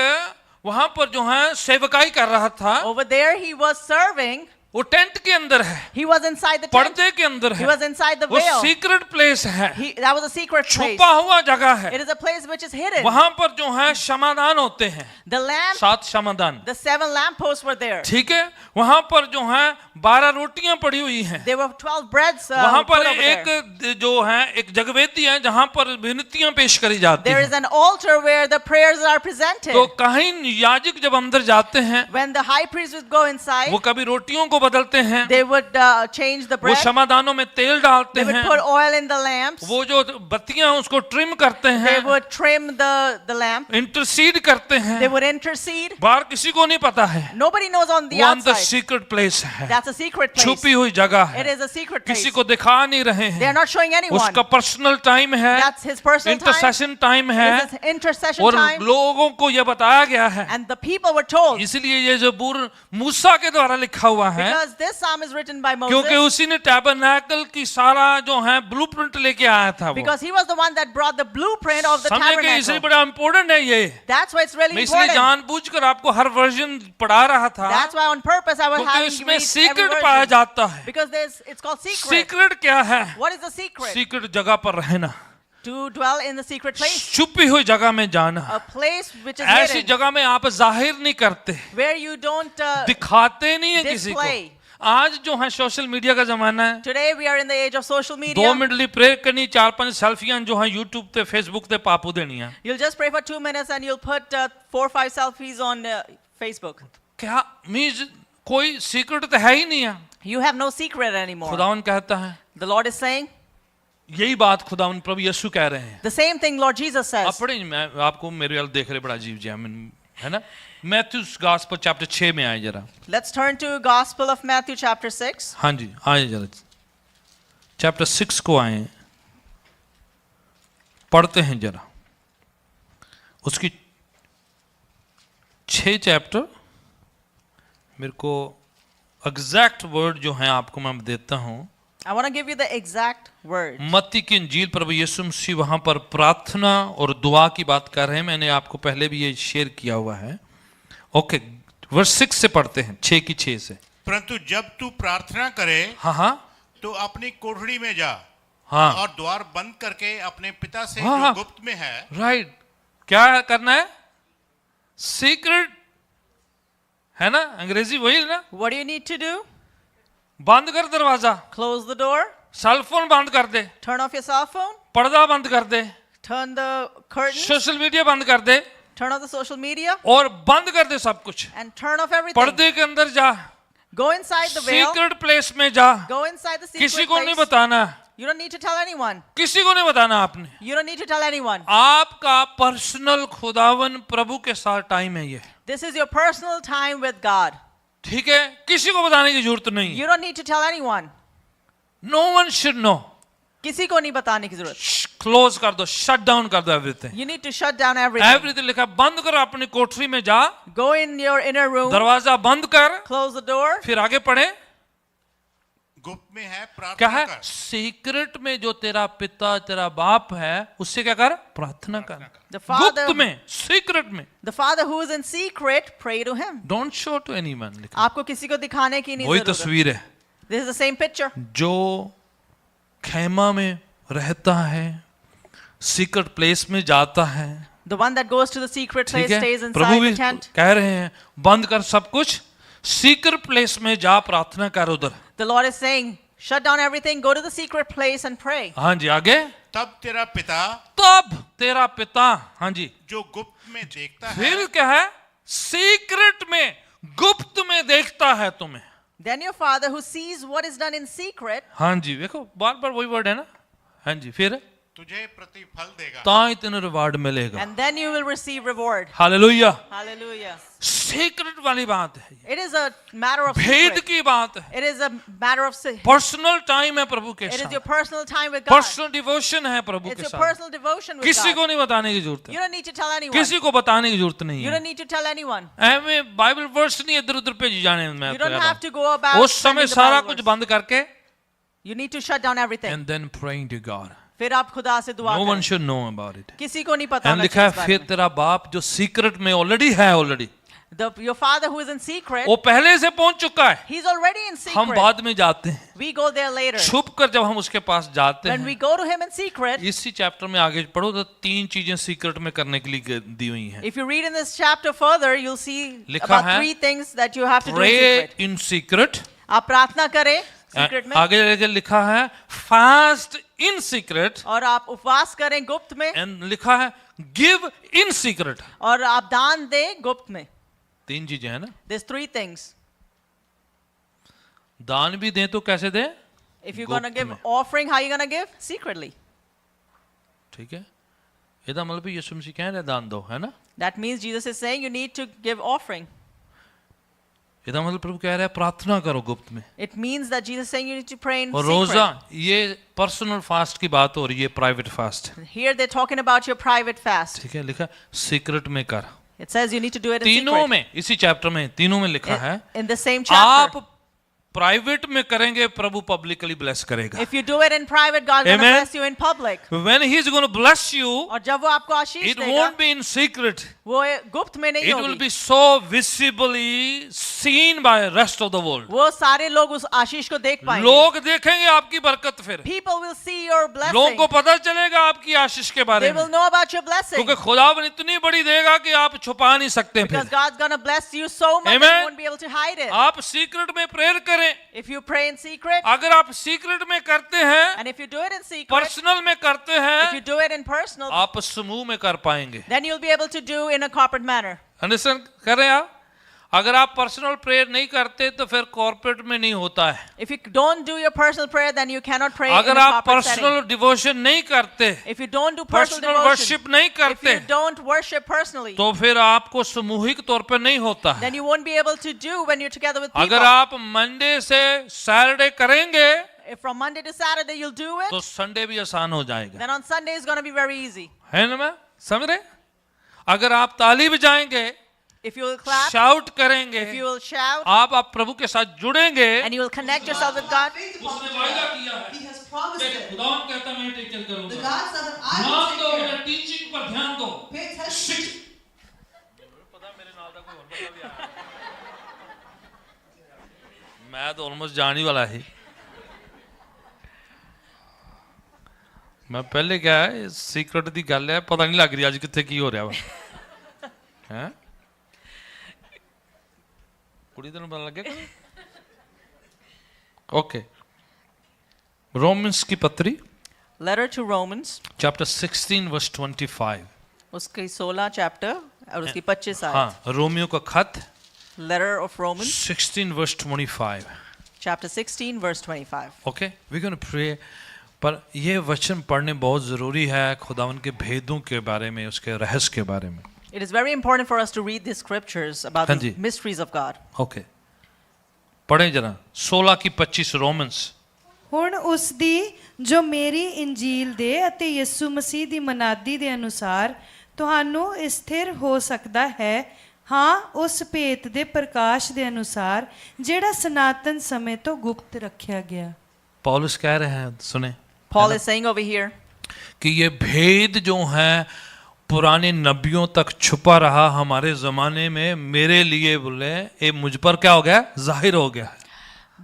वहां पर जो है सेवकाई कर रहा था. Over there, he was serving. वो टेंट के अंदर है, He was inside the tent. पर्दे के अंदर He है, was inside the वो veil. सीक्रेट प्लेस है, That was a secret place. छुपा हुआ जगह है. It is a place which is hidden. वहां पर जो है क्षमादान होते हैं, The lamp, 7 क्षमादान. the 7 lampposts were there. ठीक है, वहां पर जो है 12 रोटियां पड़ी हुई हैं. There were 12 breads वहां put पर over there. एक जो है एक जगवेदी है जहां पर विनतियां पेश करी जाती There is हैं. an altar where the prayers are presented. तो काहिन याजक जब अंदर जाते हैं, When the high priest would go inside, वो कभी रोटियों को बदलते हैं, they would change the वो bread. क्षमादानों में तेल डालते They would हैं, put oil in the lamps. वो जो बत्तियां हैं उसको ट्रिम करते They हैं, would trim the lamp. Intercede करते They हैं. would intercede. बाहर किसी को नहीं पता है, Nobody knows on the वो अंदर outside. सीक्रेट प्लेस है, That's a secret place. छुपी हुई जगह It है, is a secret place. किसी को दिखा नहीं रहे They are हैं. not showing anyone. उसका पर्सनल टाइम है, That's his personal time. Intercession time है, This is intercession और time. लोगों को यह बताया गया है. And the people were told, इसलिए ये ज़बूर मूसा के द्वारा लिखा हुआ है, because this psalm is written by क्योंकि Moses, उसी ने टैबरनेकल की सारा जो है ब्लूप्रिंट लेके आया था. वो because he was the one that brought the blueprint of the समझे कि इसलिए tabernacle. बड़ा इंपॉर्टेंट है ये. That's why it's really मैं इसलिए important. जानबूझकर आपको हर वर्जन पढ़ा रहा था, That's why on purpose I was क्योंकि having you इसमें read every सीक्रेट पाया version. जाता है. Because it's called secret. Secret क्या है? What is the secret? Secret जगह पर रहना, To dwell in the secret place. छुपी हुई जगह में जाना. A place which is ऐसी hidden. जगह में आप जाहिर नहीं करते, Where you don't दिखाते नहीं है किसी को. display. आज जो है सोशल मीडिया का जमाना है, Today we are in the age of social 2 media. Minute ਲਈ प्रे करनी, 4-5 सेल्फियां जो है यूट्यूब ਤੇ फेसबुक ਤੇ ਪਾਪੂ ਦੇਣੀਆਂ. You'll just pray for 2 minutes and you'll put 4 or 5 selfies on Facebook. क्या मीन्स कोई सीक्रेट तो है ही नहीं है. You have no secret anymore. खुदावन कहता है, The Lord is saying यही बात खुदावन प्रभु यीशु कह रहे हैं. the same thing Lord Jesus आप says. पढ़े, मैं आपको मेरे वाल देख रहे बड़ा अजीब जैम है ना. मैथ्यूस गॉस्पेल चैप्टर 6 में आए जरा. Let's turn to Gospel of Matthew chapter 6. हाँ जी, आए जरा चैप्टर 6 को आए, पढ़ते हैं जरा. उसकी 6 चैप्टर, मेरे को एग्जैक्ट वर्ड जो है आपको मैं देता हूं. I want to give you the exact word. मत्ती की इंजील प्रभु यीशु मसीह वहां पर प्रार्थना और दुआ की बात कर रहे हैं. मैंने आपको पहले भी ये शेयर किया हुआ है. ओके, वर्स 6 से पढ़ते हैं, 6 की 6 से. परंतु जब तू प्रार्थना करे हाँ हाँ तो अपनी कोठरी में जा हाँ, और द्वार बंद करके अपने पिता से हाँ, जो हाँ। गुप्त में है राइट. क्या करना है? सीक्रेट है ना, अंग्रेजी वही है ना. What do you need to do? बंद कर दरवाजा, Close the door, cell phone बंद कर दे, turn off your cell phone, पर्दा बंद कर दे, turn the curtains, social media बंद कर दे, turn off the social media, और बंद कर दे सब कुछ. and turn off everything. पर्दे के अंदर जा, Go inside the veil, secret place में जा. go inside the किसी secret को नहीं place. बताना, You don't need to tell anyone. किसी को नहीं बताना आपने. You don't need to tell anyone. आपका पर्सनल खुदावन प्रभु के साथ टाइम है ये. This is your personal time with God. ठीक है, किसी को बताने की जरूरत नहीं. You don't need to tell anyone. No one should know. किसी को नहीं बताने की जरूरत. क्लोज कर दो, शट डाउन कर दो everything. You need to shut down everything. Everything लिखा है, बंद करो, अपनी कोठरी में जा, Go in your inner room, दरवाजा बंद कर, close the door, फिर आगे पढ़े. गुप्त में है क्या प्रार्थना है? कर। सीक्रेट में जो तेरा पिता तेरा बाप है उससे क्या कर? प्रार्थना कर। The Father- गुप्त में, सीक्रेट में। The Father who is in secret, pray to him. Don't show to anyone. आपको किसी को दिखाने की नहीं वही जरूरत है. तस्वीर है This is the same picture. जो खेमा में रहता है, सीक्रेट प्लेस में जाता है, The one that goes to the secret ठीक place है? stays प्रभु inside भी the tent. कह रहे हैं बंद कर सब कुछ, सीक्रेट प्लेस में जा प्रार्थना कर उधर। The Lord is saying, shut down everything, go to the secret place and pray. हाँ जी, आगे। तब तेरा पिता तब तेरा पिता, हाँ जी, जो गुप्त में देखता है फिर क्या है? सीक्रेट में, गुप्त में देखता है तुम्हें। Then your Father who sees what is done in secret, हाँ जी, देखो बार बार वही वर्ड है ना। हाँ जी, फिर तुझे प्रतिफल देगा। ताई तेरे रिवार्ड मिलेगा। and then you will receive reward. Hallelujah. Hallelujah. Secret वाली बात है, It is a matter of भेद secret. की बात है, It is a matter of sin. Personal time है प्रभु के It is साथ, your personal time with God. Personal devotion है प्रभु It's के your साथ। personal devotion with किसी God. को नहीं बताने की जरूरत You है, don't need to tell anyone. किसी को बताने की जरूरत नहीं You है। don't need to tell anyone. हमें बाइबल वर्स नहीं इधर उधर भेजी जाने में। You don't have to go about उस समय sending the सारा Bible कुछ verse. बंद करके You need to shut down everything. and then praying to God. फिर आप खुदा से दुआ No one करें. should know about it. किसी को नहीं पता And होना लिखा है चाहिए इस बारे फिर में. तेरा बाप जो सीक्रेट में ऑलरेडी है, already Your Father who is in secret, वो पहले से पहुंच चुका है। He's already in हम secret. बाद में जाते हैं, We go there later. छुप कर जब हम उसके पास जाते When we हैं। go to Him in secret, इसी चैप्टर में आगे पढ़ो तो 3 चीजें सीक्रेट में करने के लिए दी हुई हैं। if you read in this chapter further, you'll see लिखा about है, 3 things that you have to do in Pray secret. in secret। आप प्रार्थना करें secret में, आगे जाके लिखा है फास्ट इन सीक्रेट, और आप उपवास करें गुप्त में, एंड लिखा है गिव इन सीक्रेट। और आप दान दें गुप्त में. 3 चीजें हैं ना। There's 3 things. दान भी दें तो कैसे दें? If you're gonna गुप्त give में। offering, how are you gonna give? Secretly. ठीक है, ਇਹਦਾ मतलब यीशु मसीह कह रहे हैं दान दो, है ना। That means Jesus is saying you need to give offering. ਇਹਦਾ मतलब प्रभु कह रहा है प्रार्थना करो गुप्त में। It means that Jesus is saying you need to pray in और रोजा, secret. ये पर्सनल फास्ट की बात हो रही है, private fast. Here they're talking about your private fast. ठीक है, लिखा सीक्रेट में कर। It says you need to do it in तीनों secret. में, इसी चैप्टर में तीनों में लिखा है, In the same chapter. आप प्राइवेट में करेंगे प्रभु पब्लिकली ब्लेस करेगा। If you do it in private, God's going to Amen. bless you in public. When he is going to bless you, और जब वो आपको आशीष it देगा, won't be in secret. वो गुप्त में नहीं It will होगी. be so visibly seen by rest of the world. वो सारे लोग उस आशीष को देख पाएंगे. लोग देखेंगे आपकी बरकत, फिर People will see your लोगों blessing. को पता चलेगा आपकी आशीष के बारे They में, will know about your blessing. क्योंकि खुदावन इतनी बड़ी देगा कि आप छुपा नहीं सकते। Because फिर God's going to bless you so much Amen. that you won't be able to hide it. आप सीक्रेट में प्रेयर करें। If you pray in secret, अगर आप सीक्रेट में करते हैं, and if you do it in secret, personal में करते if you हैं, do it in personal, आप समूह में कर पाएंगे। then you'll be able to do in a corporate manner. Understand कर रहे हैं आप? अगर आप पर्सनल प्रेयर नहीं करते तो फिर कॉर्पोरेट में नहीं होता है। If you don't do your personal prayer, then you cannot pray in अगर a आप corporate setting. पर्सनल डिवोशन नहीं करते, If you don't do personal personal devotion, worship नहीं if करते, you don't worship personally, तो फिर आपको सामूहिक तौर पर नहीं होता है। then you won't be able to do when you're together with people. अगर आप मंडे से सैटरडे करेंगे If from Monday to Saturday you'll do it, तो संडे भी आसान हो जाएगा, then on Sunday it's going to be very easy. है ना। मैं समझ रहे? अगर आप ताली बजाएंगे, If you will clap, shout करेंगे, if you will shout, आप प्रभु के साथ जुड़ेंगे। and you will connect yourself with God, उसने वायदा किया है, He has promised it. खुदावन कहता मैं टीचर The करूंगा। God said that I ध्यान will दो, take मेरा care. टीचिंग पर ध्यान दो। Pay attention. मैं तो ऑलमोस्ट जाने वाला ही। मैं पहले क्या है सीक्रेट दी गल है, पता नहीं लग रही आज कितने की हो रहा वा है। कुड़ी तेन पता लगे? ओके, रोमन्स की पत्री letter to Romans, chapter 16 verse 25। उसकी 16 chapter और उसकी 25 आयत. हाँ, रोमियो का खत Letter of Romans, 16 verse 25। chapter 16, verse 25. Okay, we gonna pray. पर ये वचन पढ़ने बहुत ज़रूरी है खुदावन के भेदों के बारे में, उसके रहस्य के बारे में। It is very important for us to read these scriptures about हाँ the जी। mysteries of God. ओके, पढ़े जरा 16 की 25 रोमन्स। ਹੁਣ ਉਸ ਦੀ ਜੋ ਮੇਰੀ ਇੰਜੀਲ ਦੇ ਅਤੇ ਯਿਸੂ ਮਸੀਹ ਦੀ ਮਨਾਦੀ ਦੇ ਅਨੁਸਾਰ ਤੁਹਾਨੂੰ ਸਥਿਰ ਹੋ ਸਕਦਾ ਹੈ, ਹਾਂ ਉਸ ਭੇਤ ਦੇ ਪ੍ਰਕਾਸ਼ ਦੇ ਅਨੁਸਾਰ ਜਿਹੜਾ ਸਨਾਤਨ ਸਮੇਂ ਤੋਂ ਗੁਪਤ ਰੱਖਿਆ ਗਿਆ। पौलुस कह रहे हैं, सुने, Paul is saying over here कि ये भेद जो है पुराने नबियों तक छुपा रहा हमारे जमाने में, मेरे लिए बोले ये मुझ पर क्या हो गया, जाहिर हो गया है।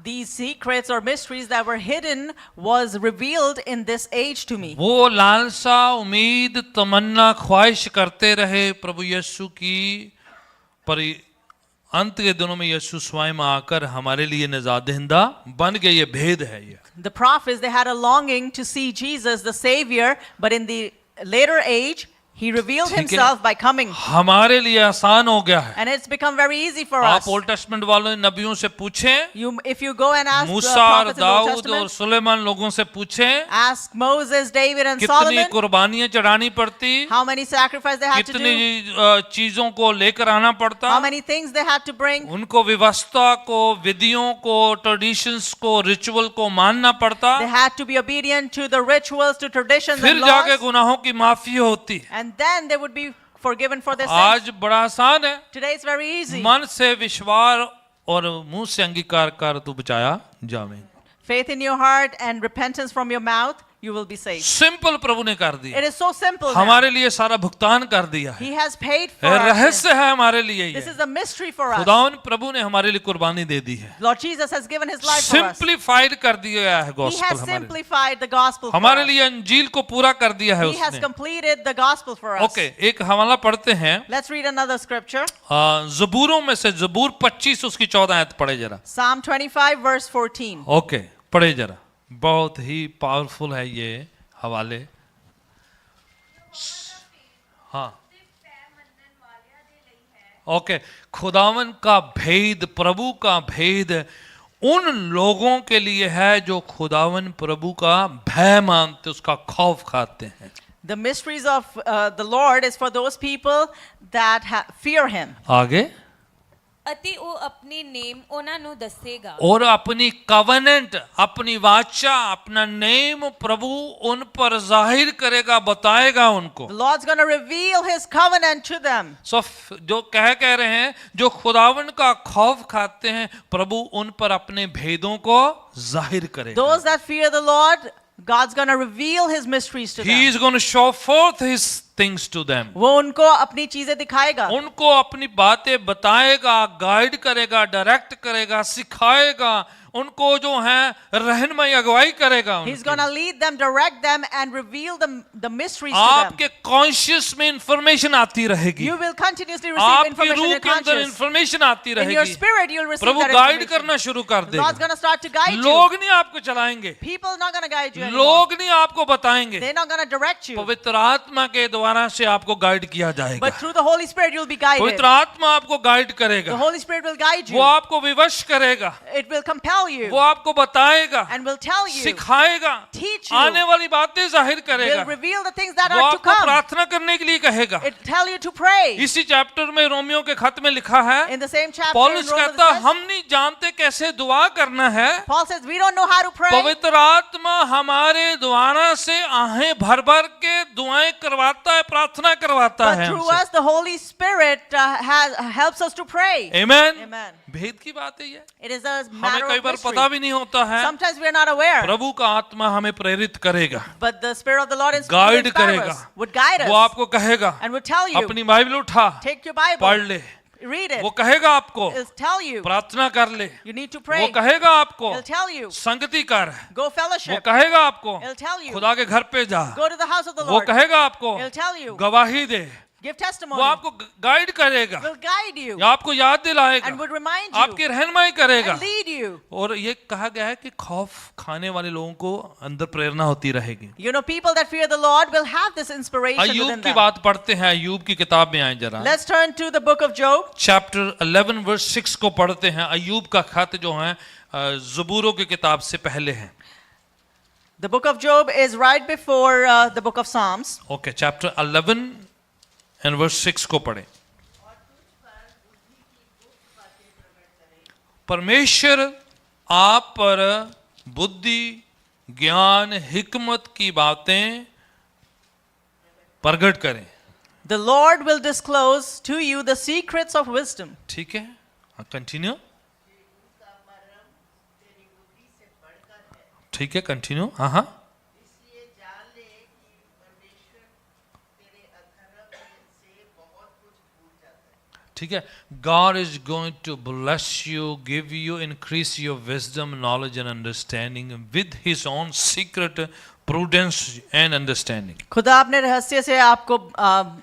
these secrets or mysteries that were hidden was revealed in this age to me. वो लालसा, उम्मीद, तमन्ना, ख्वाहिश करते रहे प्रभु यीशु की, पर अंत के दिनों में यीशु स्वयं आकर हमारे लिए निजातदहिंदा बन गए। ये भेद है ये। The prophets, they had a longing to see Jesus, the Savior, but in the later age, He revealed ठीक है। Himself by coming. हमारे लिए आसान हो गया है। And it's become very easy for आप us. ओल्ड टेस्टमेंट वालों नबियों से पूछें, If you go and ask the मूसा और prophets in the Old Dawood और Testament, सुलेमान लोगों से पूछें ask Moses, David, and कितनी Solomon कुर्बानियां चढ़ानी पड़ती, how many sacrifices they had to कितनी do, चीजों को लेकर आना पड़ता, how many things they had to bring. उनको व्यवस्था को, विधियों को, ट्रेडिशंस को, रिचुअल को मानना पड़ता, They had to be obedient to the rituals, to traditions फिर and जाके laws, गुनाहों की माफी होती। and then they would be forgiven for their आज sins. बड़ा आसान है, Today it's very easy. मन से विश्वास और मुंह से अंगीकार कर तू बचाया जावेगा। Faith in your heart and repentance from your mouth, you will be saved. Simple प्रभु ने कर दिया, It is so simple now. हमारे लिए सारा भुगतान कर दिया है। He has paid for our sins. रहस्य है हमारे लिए This ये, is a mystery for us. खुदावन प्रभु ने हमारे लिए कुर्बानी दे दी है, Lord Jesus has given His life for us. Simplified कर दिया है He गॉस्पेल has हमारे लिए, simplified the gospel for हमारे us. लिए अंजील को पूरा कर दिया है He has उसने। completed the gospel for us. Okay, एक हवाला पढ़ते हैं Let's read another scripture. जबूरों में से, जबूर 25 उसकी 14 आयत पढ़े जरा। Psalm 25 verse 14. ओके, पढ़े जरा, बहुत ही पावरफुल है ये हवाले। हाँ, ओके, खुदावन का भेद, प्रभु का भेद उन लोगों के लिए है जो खुदावन प्रभु का भय मानते, उसका खौफ खाते हैं। The mysteries of the Lord is for those people that fear Him. आगे, ਅਤੇ ਉਹ ਆਪਣੇ ਨੇਮ ਉਹਨਾਂ ਨੂੰ ਦੱਸੇਗਾ। और अपनी कवनेंट, अपनी वाचा, अपना नेम प्रभु उन पर जाहिर करेगा, बताएगा उनको। The Lord's going to reveal His covenant to them. सो जो कह रहे हैं, जो खुदावन का खौफ खाते हैं, प्रभु उन पर अपने भेदों को जाहिर करेगा। Those that fear the Lord, God's going to reveal His mysteries to He them. is going to show forth his things to them. वो उनको अपनी चीजें दिखाएगा, उनको अपनी बातें बताएगा, गाइड करेगा, डायरेक्ट करेगा, सिखाएगा, उनको जो है रहनुमाई अगुवाई करेगा। He's उनकी। going to lead them, direct them, and reveal the mysteries to आपके them. कॉन्शियस में इंफॉर्मेशन आती रहेगी, You will continuously receive आपकी information in रूह your के अंदर conscious. इंफॉर्मेशन आती In your रहेगी, spirit, you'll receive Prabhu that guide information. करना शुरू कर The Lord's देगा। going to start to guide you. लोग नहीं आपको चलाएंगे, People are not going to guide you anymore. लोग नहीं आपको बताएंगे, They're not going to direct you. पवित्र आत्मा के द्वारा से आपको गाइड किया जाएगा। But through the Holy Spirit, you'll be guided. पवित्र आत्मा आपको गाइड The करेगा, Holy Spirit will guide वो you. आपको विवश करेगा, It will compel you वो आपको बताएगा, and will tell you, सिखाएगा, teach you, आने वाली बातें जाहिर will करेगा, reveal the things that वो are to आपको come. प्रार्थना करने के लिए कहेगा। It tell you to pray. इसी चैप्टर में रोमियो के खत में लिखा है, In the same chapter, in पौलुस Romans, कहता it says, हम नहीं जानते कैसे दुआ करना है, Paul says, we don't know how to pray, पवित्र आत्मा हमारे द्वारा से आहें भर भर के दुआएं करवाता है, प्रार्थना करवाता but है through हमसे। us, the Holy Spirit helps us to pray. Amen. Amen. भेद की बात है ये, It is a हमें matter कई of बार mystery. पता भी नहीं होता है। Sometimes we are not aware, प्रभु का आत्मा हमें प्रेरित करेगा, but the Spirit of the Lord guide inspires करेगा, us, would guide वो us, आपको कहेगा and would tell you, अपनी बाइबल उठा, take your Bible, पढ़ ले, read it, वो कहेगा आपको it'll tell you, प्रार्थना कर ले, you need to वो pray, कहेगा आपको it'll tell you, संगति कर, go वो fellowship, कहेगा आपको it'll tell you, खुदा के घर पे जा, go to the house of the वो Lord, कहेगा आपको it'll tell you, गवाही दे, give वो testimony, आपको गाइड करेगा, will guide you, या आपको याद दिलाएगा, and would remind you, आपकी रहनुमाई करेगा। and lead you. और ये कहा गया है कि खौफ खाने वाले लोगों को अंदर प्रेरणा होती रहेगी। You know, people that fear the Lord will have this inspiration Ayyub within की them. बात पढ़ते हैं, अय्यूब की किताब में आए जरा, Let's turn to the book of Job. Chapter 11 verse 6 को पढ़ते हैं। अय्यूब का खत जो है ज़बूरों की किताब से पहले है। The book of Job is right before the book of Psalms. Okay, chapter 11 and verse 6 को पढ़े। परमेश्वर आप पर बुद्धि, ज्ञान, हिकमत की बातें प्रकट करें। The Lord will disclose to you the secrets of wisdom. ठीक है, कंटिन्यू। ठीक है, कंटिन्यू। हाँ हाँ, इसलिए जान ले कि परमेश्वर तेरे अधर्म से बहुत कुछ भूल जाता है। ठीक है। God is going to bless you, give you, increase your wisdom, knowledge and understanding with His own secret prudence and understanding. खुदा अपने रहस्य से आपको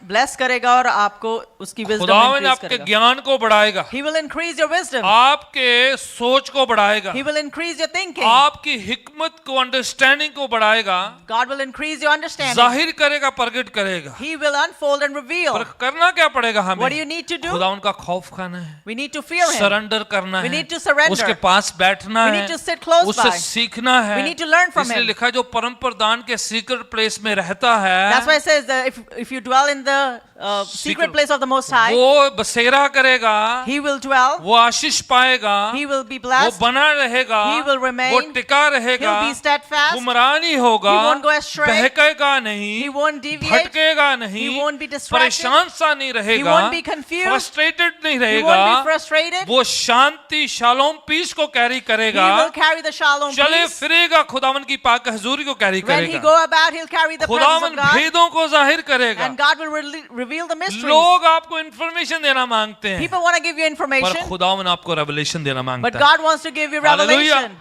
ब्लेस करेगा और आपको उसकी विजडम खुदावन इंक्रीज आपके करेगा। ज्ञान को बढ़ाएगा, He will increase your wisdom. आपके सोच को बढ़ाएगा, He will increase your thinking. आपकी हिकमत को, अंडरस्टैंडिंग को बढ़ाएगा, God will increase your understanding. जाहिर करेगा, प्रकट करेगा। He will unfold and reveal. पर करना क्या पड़ेगा हमें? What do you need to do? खुदावन का खौफ खाना है, We need to fear Him. Surrender करना We है, need to surrender. उसके पास बैठना We है, need to sit close उससे by. सीखना है। We need to learn from इसलिए Him. लिखा है, जो परम प्रधान के सीक्रेट प्लेस में रहता है, That's why it says that if you dwell in the secret place of the Most High, वो बसेरा करेगा, He will dwell. वो आशीष पाएगा, He will be वो blessed. बना रहेगा, He will remain. वो टिका रहेगा, He'll be steadfast. गुमराह नहीं होगा, He won't go astray. बहकेगा नहीं, He won't deviate. भटकेगा नहीं, He won't be distracted. परेशान सा नहीं रहेगा, won't be confused. फ्रस्ट्रेटेड नहीं He रहेगा, won't be frustrated. वो शांति शालोम पीस को कैरी He करेगा, will carry the shalom चले peace. फिरेगा, खुदावन की पाक हजूरी को कैरी When He करेगा, go about, He'll carry the presence खुदावन of God. भेदों को जाहिर करेगा। And God will reveal the mysteries. लोग आपको इंफॉर्मेशन देना मांगते हैं, People want to give you पर information, खुदावन आपको रेवलेशन देना but मांगता है। God wants to give you Hallelujah. revelation.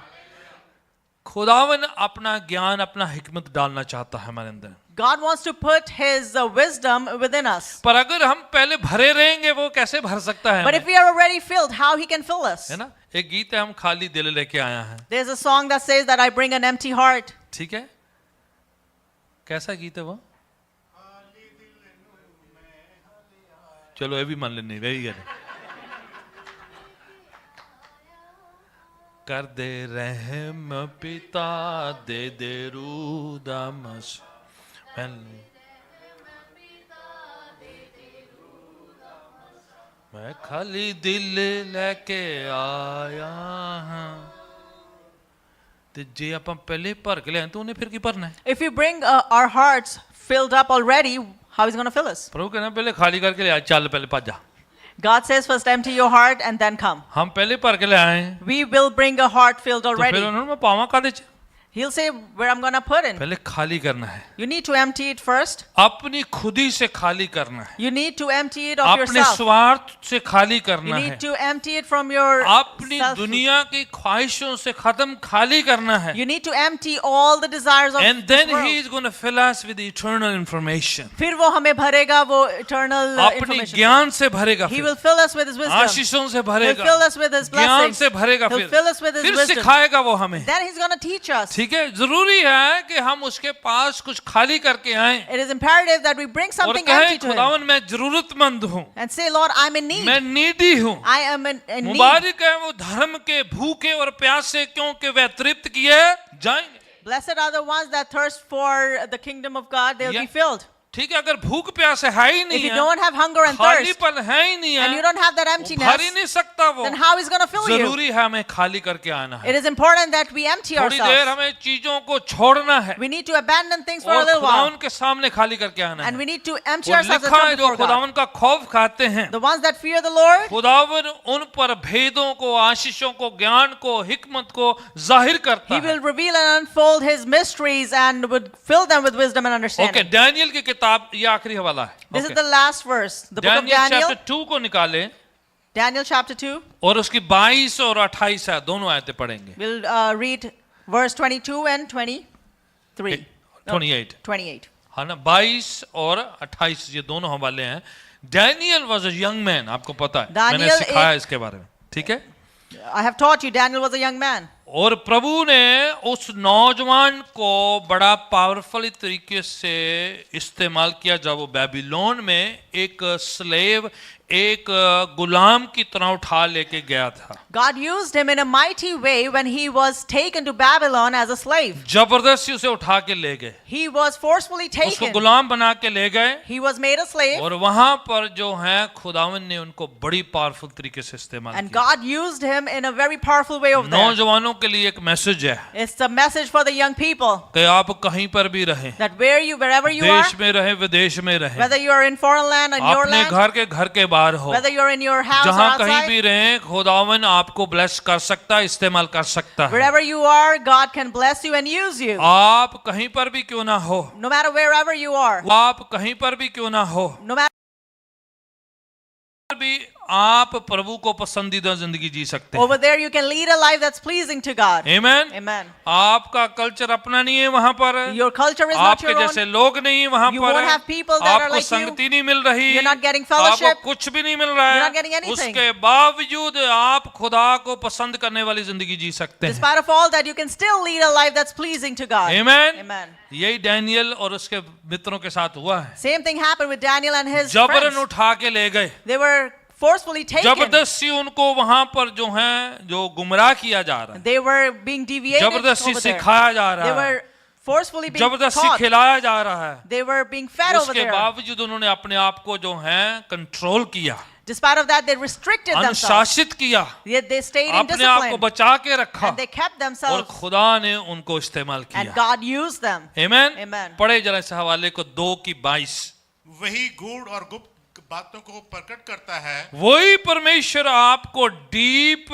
खुदावन अपना ज्ञान, अपना हिकमत डालना चाहता है हमारे अंदर, God wants to put His wisdom within us. पर अगर हम पहले भरे रहेंगे, वो कैसे भर सकता है But if हमें? we are already filled, how He can fill us? है ना? एक गीत है, हम खाली दिल लेके आया हैं। There's a song that says that I bring an empty heart. ठीक है, कैसा गीत है वो? चलो ये भी मान लेने, वेरी गुड। कर दे रहम पिता, दे दे रूदामस, मैं खाली दिल लेके आया हां। ਤੇ ਜੇ ਆਪਾਂ ਪਹਿਲੇ ਭਰ ਕੇ ਲਿਆਏ ਤਾਂ ਉਹਨੇ ਫਿਰ ਕੀ ਭਰਨਾ ਹੈ? If we bring our hearts filled up already, how is He going to fill us? ਪ੍ਰਭੂ ਕਹਿੰਦਾ ਪਹਿਲੇ ਖਾਲੀ ਕਰਕੇ ਲਿਆ, ਚੱਲ ਪਹਿਲੇ ਭੱਜ ਜਾ। God says first empty your heart and then come. हम पहले भर के ले आए हैं, We will bring a heart filled तो फिर already. उन्होंने मैं पावा कादे च? He'll say where I'm going to put in. पहले खाली करना है, You need to empty it first. अपनी खुदी से खाली करना है, You need to empty it of अपने yourself. स्वार्थ से खाली You करना है, need to empty it from your अपनी self. दुनिया की ख्वाहिशों से खत्म खाली करना है। You need to empty all the desires of And this then world. he is going to fill us with eternal information. फिर वो हमें भरेगा वो eternal अपनी information. ज्ञान से भरेगा, He फिर will fill us with His wisdom. आशीषों से He'll भरेगा, fill us with His ज्ञान blessings. से भरेगा, He'll fill us with His फिर wisdom. सिखाएगा वो हमें। Then He's going to teach us. ठीक है, जरूरी है कि हम उसके पास कुछ खाली करके आए It is imperative that we bring और something कहें, empty to Him खुदावन मैं जरूरतमंद हूँ, and say, Lord, I'm in need. मैं नीडी हूँ। I am in need. मुबारक है वो धर्म के भूखे और प्यासे, क्योंकि वे तृप्त किए जाएंगे। Blessed are the ones that thirst for the kingdom of God, they'll Yeah. be filled. ठीक है, अगर भूख प्यास है ही If नहीं you है, don't have hunger and thirst, खालीपन है ही नहीं and you है, don't have that वो emptiness, भर ही नहीं सकता वो। then how is going to fill you? जरूरी है हमें खाली करके आना It है। is important that we empty थोड़ी देर ourselves. हमें चीजों को छोड़ना है We need to abandon things for a और little while. खुदावन के सामने खाली करके आना And है। we need to empty और ourselves and लिखा come है, जो before God. खुदावन का खौफ खाते हैं, The ones that fear the Lord, खुदावन उन पर भेदों को, आशीषों को, ज्ञान को, हिकमत को जाहिर करता He है। will reveal and unfold His mysteries and would fill them with wisdom and okay, understanding. Daniel की किताब, ये आखिरी हवाला है। This is the last verse. The book of Daniel Daniel, chapter 2 को निकालें Daniel chapter 2. और उसकी 22 और 28 है, दोनों आयतें पढ़ेंगे। We'll read verse 22 and 23. No, 28 28. हाँ ना, 22 और 28 ये दोनों हवाले हैं। Daniel was a young man, आपको पता है, मैंने Daniel सिखाया इसके बारे में, ठीक है। I have taught you Daniel was a young man. और प्रभु ने उस नौजवान को बड़ा पावरफुल तरीके से इस्तेमाल किया जब वो बेबीलोन में एक स्लेव, एक गुलाम की तरह उठा लेके गया था। God used him in a mighty way when he was taken to Babylon as a slave. जबरदस्ती उसे उठा के ले गए, He was forcefully उसको taken. गुलाम बना के ले गए, He was made a slave. और वहां पर जो है खुदावन ने उनको बड़ी पावरफुल तरीके से इस्तेमाल And किया। God used him in a very powerful way over there. नौजवानों के लिए एक मैसेज है It's a message for the young people कि आप कहीं पर भी रहें, that wherever you are, देश में रहें, विदेश में रहें, whether you are in foreign land, in your अपने land, घर के बाहर हो, whether you're in your house or जहां कहीं भी outside, रहें, खुदावन आपको ब्लेस कर सकता है, इस्तेमाल कर सकता है। wherever you are, God can bless you and use you. आप कहीं पर भी क्यों ना हो, No matter wherever you are, आप कहीं पर भी क्यों ना हो, no matter भी आप प्रभु को पसंदीदा जिंदगी जी सकते हैं। over there, you can lead a life that's pleasing to God. आमीन। Amen. आपका कल्चर अपना नहीं है वहां पर, Your culture is not आपके your जैसे own. लोग नहीं वहां You पर, won't have people that are आपको like you. संगति नहीं मिल रही, You're not getting fellowship. आपको कुछ भी नहीं मिल रहा You're है, not getting anything. उसके बावजूद आप खुदा को पसंद करने वाली जिंदगी जी सकते हैं। Despite of all that, you can still lead a life that's pleasing to God. आमीन। Amen. यही डैनियल और उसके मित्रों के साथ हुआ है। Same thing happened with Daniel and his जबरन friends. उठा के ले गए, They were forcefully taken. जबरदस्ती उनको वहां पर जो है जो गुमराह किया जा रहा है, They were being deviated जबरदस्ती over there. सिखाया जा They रहा है, were forcefully being जबरदस्ती taught. खिलाया जा रहा है, They were being fed over उसके there. बावजूद उन्होंने अपने आप को जो है कंट्रोल किया, Despite of that, they restricted themselves. अनुशासित किया, Yet they stayed in अपने आप को discipline. बचा के रखा, And they kept और themselves. खुदा ने उनको इस्तेमाल And किया। God used them. आमीन। Amen. पढ़े जरा इस हवाले को 2:22। वही गूढ़ और गुप्त बातों को प्रकट करता है, वही परमेश्वर आपको डीप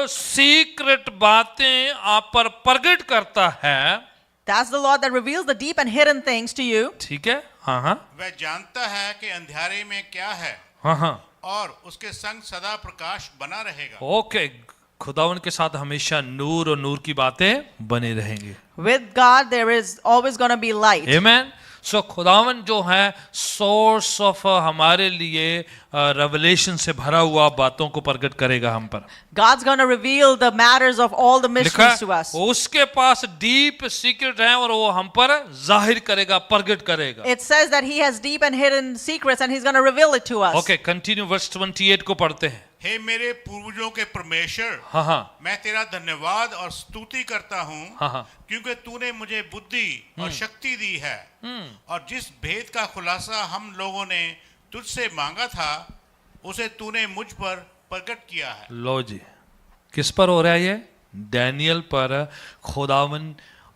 सीक्रेट बातें आप पर प्रकट करता है। That's the Lord that reveals the deep and hidden things to you. ठीक है, हाँ हाँ वह जानता है कि अंधेरे में क्या है हाँ हाँ, और उसके संग सदा प्रकाश बना रहेगा। ओके। खुदावन के साथ हमेशा नूर और नूर की बातें बनी रहेंगी। With God, there is always going to be light. आमीन। सो खुदावन जो है सोर्स ऑफ हमारे लिए रेवलेशन से भरा हुआ बातों को प्रकट करेगा हम पर। God's going to reveal the matters of all the लिखा mysteries to है, us. उसके पास डीप सीक्रेट है और वो हम पर जाहिर करेगा, प्रकट करेगा। It says that He has deep and hidden secrets and He's going to reveal it to us. Okay, continue verse 28 को पढ़ते हैं। हे मेरे पूर्वजों के परमेश्वर, हाँ हाँ मैं तेरा धन्यवाद और स्तुति करता हूँ, हाँ हाँ, क्योंकि तूने मुझे बुद्धि और शक्ति दी है, और जिस भेद का खुलासा हम लोगों ने तुझसे मांगा था उसे तूने मुझ पर प्रकट किया है। लो जी, किस पर हो रहा है ये? डैनियल पर खुदावन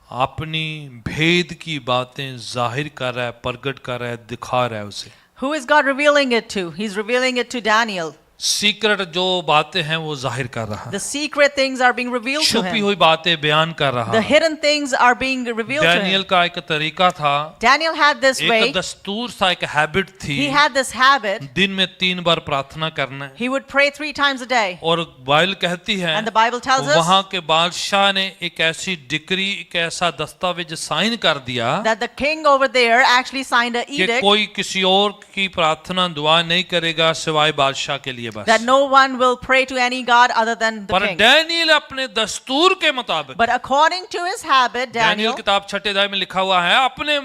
अपनी भेद की बातें जाहिर कर रहा है, प्रकट कर रहा है, दिखा रहा है उसे। Who is God revealing it to? He's revealing it to Daniel. Secret जो बातें हैं वो जाहिर कर रहा है, The secret things are being revealed to छुपी him. हुई बातें बयान कर रहा The है। hidden things are being revealed to Daniel him. का एक तरीका था, Daniel had this एक way. दस्तूर था, एक हैबिट थी, He had this habit. दिन में 3 बार प्रार्थना करना है। He would pray 3 times a day. और बाइबल कहती है And the Bible tells us वहां के बादशाह ने एक ऐसी डिक्री, एक ऐसा दस्तावेज साइन कर दिया that the king over there actually signed an कि edict कोई किसी और की प्रार्थना दुआ नहीं करेगा सिवाय बादशाह के लिए बस। that no one will pray to any god other than the पर king. डैनियल अपने दस्तूर के मुताबिक, But according to his habit, Daniel Daniel, किताब 6 अध्याय में लिखा हुआ है, अपने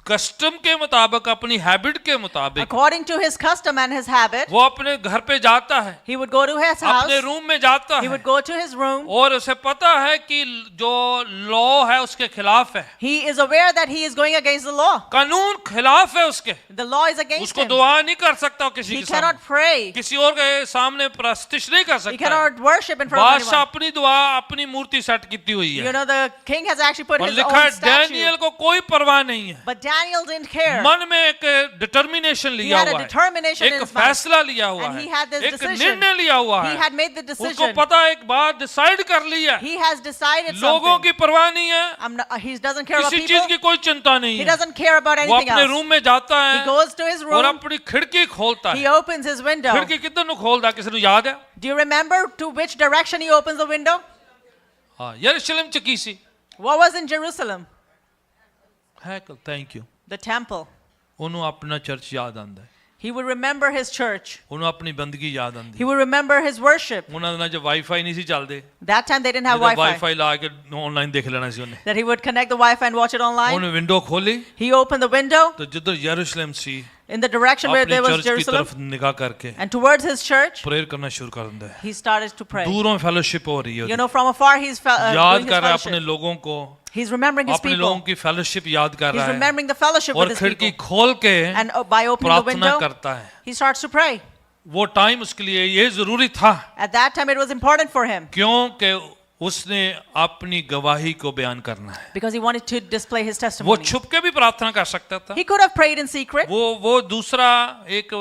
कस्टम के मुताबिक, अपनी हैबिट के मुताबिक according to his custom and his habit, वो अपने घर पे जाता है, he would go to his house, अपने रूम में जाता he है, would go to his room. और उसे पता है कि जो लॉ है उसके खिलाफ है, He is aware that he is going against the law. कानून खिलाफ है उसके, The law is against उसको him. दुआ नहीं कर सकता किसी He के सामने, cannot pray. किसी और के सामने प्रस्तिश नहीं कर He सकता है। cannot worship in front of बादशाह anyone. अपनी दुआ, अपनी मूर्ति सेट की हुई You है, know, the king has actually put और his लिखा है own statue. डैनियल को कोई परवाह नहीं है, But Daniel didn't care. मन में एक डिटर्मिनेशन लिया had a हुआ है, determination in एक his mind. फैसला लिया हुआ And है, he had this एक decision. निर्णय लिया हुआ He है, had made the उसको decision. पता है, एक बात डिसाइड कर लिया, He has decided लोगों something. की परवाह नहीं है, He doesn't care about किसी people. चीज की कोई चिंता नहीं He है, doesn't care about वो anything अपने else. रूम में जाता He है goes to his और room. अपनी खिड़की खोलता He है। opens his window. खिड़की किधर नु खोलता है, किसी को याद है? Do you remember to which direction he opens the window? हाँ, यरूशलेम चकीसी What was in Jerusalem? है। Thank you. The temple. ਉਹਨੂੰ ਆਪਣਾ ਚਰਚ ਯਾਦ ਆਂਦਾ ਹੈ, He would remember his church. ਉਹਨੂੰ ਆਪਣੀ ਬੰਦਗੀ ਯਾਦ ਆਂਦੀ He would remember his worship. ਉਹਨਾਂ ਦਿਨਾਂ 'ਚ ਵਾਈਫਾਈ ਨਹੀਂ ਸੀ ਚੱਲਦੇ, That time they didn't have Wi-Fi. Wifi ਲਾ ਕੇ ਆਨਲਾਈਨ ਦੇਖ ਲੈਣਾ ਸੀ ਉਹਨੇ। That he would connect the Wi-Fi and watch it online. ਉਹਨੇ ਵਿੰਡੋ ਖੋਲੀ He opened the window. ਤੇ ਜਿੱਧਰ ਯਰੂਸ਼ਲਮ ਸੀ in the direction where अपनी there was चर्च की Jerusalem तरफ निगाह करके and towards his church, prayer करना शुरू कर देता है। he started to pray. दूरों फेलोशिप हो रही You है, know, from afar he's याद doing his कर रहा है अपने fellowship. लोगों को, He's remembering his अपने लोगों people. की फेलोशिप याद कर He's रहा है remembering the fellowship with और his खिड़की people. खोल के And by opening the प्रार्थना window, करता है। he starts to pray. वो टाइम उसके लिए ये जरूरी था At that time, it was important for him क्योंकि उसने अपनी गवाही को बयान करना है। because he wanted to display his वो testimony. छुप के भी प्रार्थना कर सकता था, He could have prayed in secret. वो दूसरा एक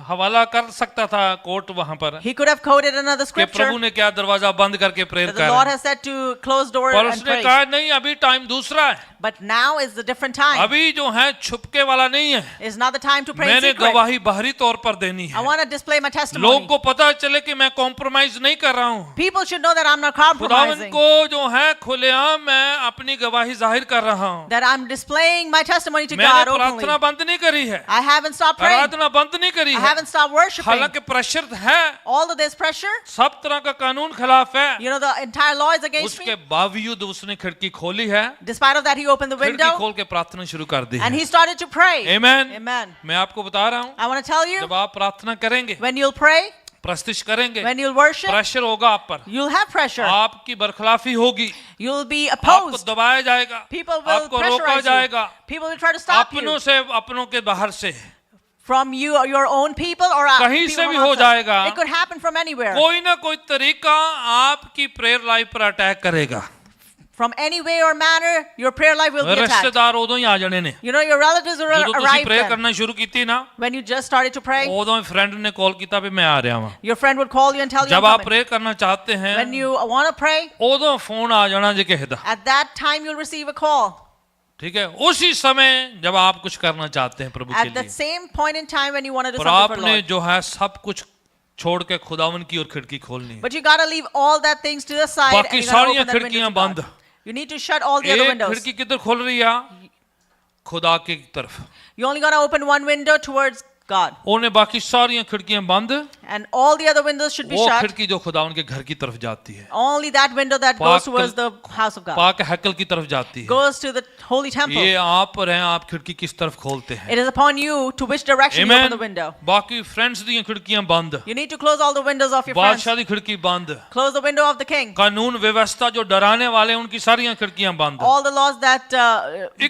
हवाला कर सकता था कोर्ट वहां पर He could have quoted another कि scripture प्रभु ने क्या दरवाजा बंद करके प्रेयर that the कर Lord रहे has said to close door पर and उसने pray. कहा नहीं, अभी टाइम दूसरा है, But now is the different time. अभी जो है छुपके वाला नहीं है, It's not the time to pray in मैंने secret. गवाही बाहरी तौर पर देनी I है, want to display my लोग testimony. को पता चले कि मैं कॉम्प्रोमाइज नहीं कर रहा हूँ। People should know that I'm not खुदावन compromising. को जो है खुलेआम मैं अपनी गवाही जाहिर कर रहा हूँ। That I'm displaying my testimony to मैंने God प्रार्थना openly. बंद नहीं करी है, I haven't stopped praying. आराधना बंद नहीं करी I है, haven't stopped worshiping. हालांकि प्रेशर है, Although there's pressure, सब तरह का कानून खिलाफ है, you know, the entire law is against उसके me. बावजूद उसने खिड़की खोली है, Despite of that, he opened the खिड़की window खोल के प्रार्थना शुरू कर दी and है। he started to pray. Amen। Amen. मैं आपको बता रहा हूँ, I want to tell you, जब आप प्रार्थना करेंगे, when you'll pray, प्रस्तिश करेंगे, when you'll worship, प्रेशर होगा आप पर, you'll have pressure. आपकी बरखिलाफी होगी, You'll be आपको opposed. दबाया जाएगा, People will आपको रोका pressurize जाएगा, you. People will try to stop अपनों you से अपनों के बाहर से, from you or your own people or कहीं people से from भी हो outside. जाएगा। It could happen from anywhere. कोई ना कोई तरीका आपकी प्रेयर लाइफ पर अटैक करेगा। From any way or manner, your prayer life will be attacked. रिश्तेदार उदों ही आ जाने ने, You know, your relatives will ਜਦੋਂ ਤੁਸੀਂ arrive प्रेयर then. करना शुरू ਕੀਤੀ ना, When you just started to pray, उदों फ्रेंड ने कॉल किया भी मैं आ रहा हूं। your friend would call you and tell you जब I'm आप coming. प्रेयर करना चाहते हैं, When you want to pray, उदों फोन आ जाना जे ਕਿਸੇ ਦਾ, at that time you'll receive a call. ठीक है, उसी समय जब आप कुछ करना चाहते हैं प्रभु के At the लिए, same point in time when you want to do और something for आपने Lord. जो है सब कुछ छोड़ के खुदावन की ओर खिड़की खोलनी है। But you got to leave all that things to the side and बाकी you got to सारियां open that window खिड़कियां to God. बंद, You need to shut all the other एक windows. खिड़की किधर खोल रही है? खुदा की तरफ, You only got to open one window towards God. उन्हें बाकी सारियां खिड़कियां बंद, And all the other windows should be वो shut. खिड़की जो खुदावन के घर की तरफ जाती है, Only that window that पाक goes towards the house of God. पाक हैकल की तरफ जाती है। Goes to the holy temple. ये आप पर हैं, आप खिड़की किस तरफ खोलते हैं? It is upon you to which direction you Amen। open the window. बाकी फ्रेंड्स दी खिड़कियां बंद, You need to close all the windows of your friends. बादशाह दी खिड़की बंद, Close the window of the king. कानून व्यवस्था जो डराने वाले हैं, उनकी सारियां खिड़कियां बंद, All the laws that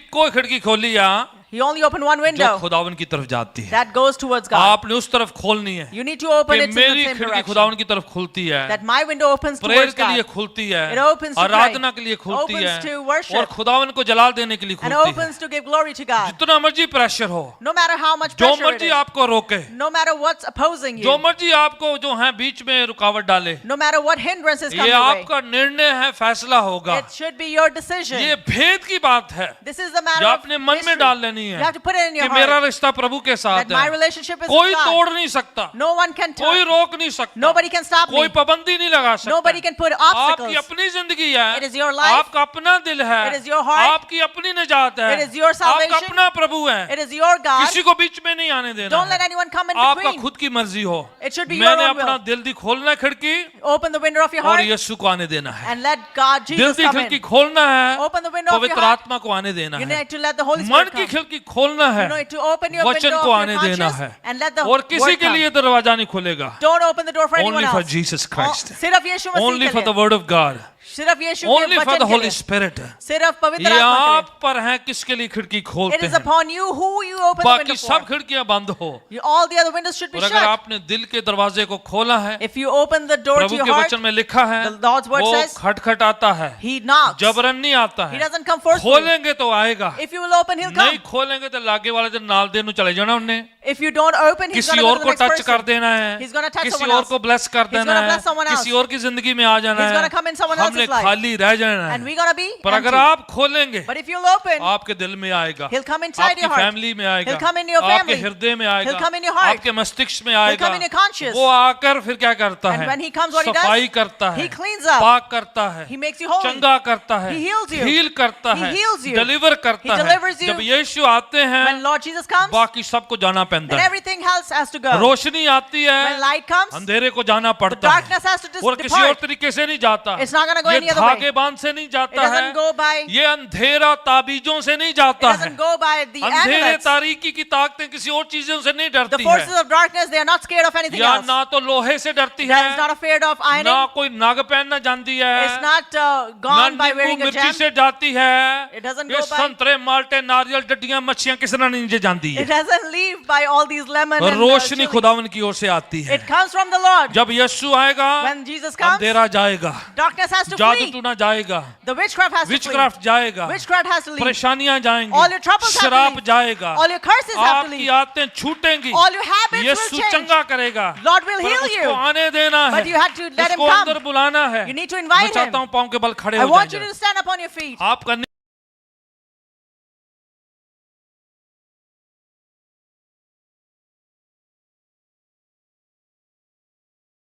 इक्को खिड़की खोली है he only opened one जो window खुदावन की तरफ जाती है। that goes towards God. आपने उस तरफ खोलनी है You need to open कि it in the मेरी same खिड़की direction. खुदावन की तरफ खुलती है, That my window opens prayer towards के लिए God. खुलती है, It opens to Aradhana pray. के लिए खुलती Opens है, to worship. और खुदावन को जलाल देने के लिए And खुलती है। opens to give glory to God. जितना मर्जी प्रेशर हो, No matter how much जो pressure it मर्जी is. आपको रोके, No matter what's opposing जो you. मर्जी आपको जो है बीच में रुकावट डाले, No matter what hindrances come ये your way. आपका निर्णय है, फैसला होगा। It should be your decision. ये भेद की बात है This is the matter जो of आपने मन में mystery. डाल लेनी You है have to put it in कि your मेरा heart. रिश्ता प्रभु के साथ That my है, relationship is कोई with God. तोड़ नहीं सकता, No one can कोई turn. रोक नहीं सकता, Nobody can stop कोई me. पाबंदी नहीं लगा सकता। Nobody can put आपकी obstacles. अपनी जिंदगी है, It is your life. आपका अपना दिल है, It is your heart. आपकी अपनी निजात है, It is your salvation. आपका अपना प्रभु है, It is your God. किसी को बीच में नहीं आने देना Don't let है। anyone come in आपका between. खुद की मर्जी हो, It should be your मैंने own will. अपना दिल दी खोलना है खिड़की Open the window of your और heart यीशु को आने देना है। and let God, दिल Jesus की come खिड़की in. खोलना है, Open the window of your पवित्र heart. आत्मा को आने देना You है, need to let the Holy मन Spirit की come. खिड़की खोलना है, You know, to open your वचन window को of आने your देना conscience है, and let the और किसी word के come. लिए दरवाजा नहीं खुलेगा। Don't open the door for anyone Only for else. Jesus Christ. सिर्फ यीशु मसीह Only के for the लिए. word of God. सिर्फ यीशु Only के for वचन the के Holy लिए. Spirit. सिर्फ पवित्र ये आत्मा के आप पर है किसके लिए खिड़की लिए. It खोलते is हैं। upon you who you open the बाकी window सब for. खिड़कियां बंद हो, All the other windows should be और अगर shut. आपने दिल के दरवाजे को खोला है, If you open the door to Prabhu your के heart, वचन में लिखा है, the Lord's word वो says, खटखटाता है, He knocks. जबरन नहीं आता He है। doesn't come forcefully. खोलेंगे तो आएगा, If you will open, He'll नहीं come. खोलेंगे तो लागे वाले दिन नाल देन चले जाना उन्हें, If you don't open, He's किसी going to और go to को the next टच कर person. देना है, He's gonna touch किसी someone और else. को ब्लेस कर He's देना gonna है, bless someone else. किसी और की जिंदगी में आ जाना He's है, gonna come in someone हमने else's life. खाली रह जाना And है। we're going to be पर अगर empty. आप खोलेंगे, But if you'll open, आपके दिल में आएगा, He'll come inside आपकी your heart. फैमिली में आएगा, He'll come in your आपके family. हृदय में आएगा, He'll come in your heart. आपके मस्तिष्क में He'll आएगा, come in your conscious. वो आकर फिर क्या करता And है, when he comes, what he does? सफाई करता है, He cleans up. पाक करता है, He makes you holy. चंगा करता है, He heals you. हील करता He है, heals you. डिलीवर करता He है। delivers you. जब यीशु आते हैं, When Lord Jesus comes, बाकी सबको जाना पैंदा then है। everything else has to go. रोशनी आती When है, light comes, अंधेरे को जाना the पड़ता है, darkness has to और किसी और depart. तरीके से नहीं जाता। It's not going to go ये any other way. धागे बांध से नहीं It जाता है, doesn't go by, ये अंधेरा ताबीजों से नहीं it जाता है, doesn't go by the अंधेरे amulets. तारीकी की ताकतें किसी और चीजों से नहीं The डरती forces है, of darkness, they are not scared of anything या else. ना तो लोहे से डरती That is है, not afraid of ना ironing. कोई नग पहनना जानती है, It's not ना gone by नींबू wearing a मिर्ची gem. से जाती है, It doesn't ये go by- संतरे माल्टे नारियल डड्डियां मच्छियां किस तरह नीचे जानती It है, doesn't leave by all these lemon and Roshni chili. खुदावन की ओर से आती है। It comes from the Lord. जब यीशु आएगा When Jesus comes, अंधेरा जाएगा, darkness has to जादू flee. टूना जाएगा, The witchcraft has to witchcraft flee. जाएगा, Witchcraft has to leave. परेशानियां जाएंगी, All your troubles have to शराब leave. जाएगा, All your curses have to आपकी leave. आदतें छूटेंगी, All your habits will Yeshu change. चंगा करेगा, Lord will पर heal उसको you. आने देना है, But you have to let him उसको come. अंदर बुलाना है। You need to मैं invite चाहता him. हूँ पाँव के बल खड़े I हो want you जाएं। to stand up on your feet. आप करने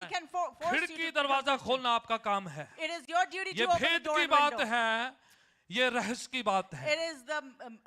He can force you खिड़की to दरवाजा become खोलना आपका काम है। Christian. It is your duty ये to open the भेद door की and बात window. है, ये रहस्य की बात है। It is the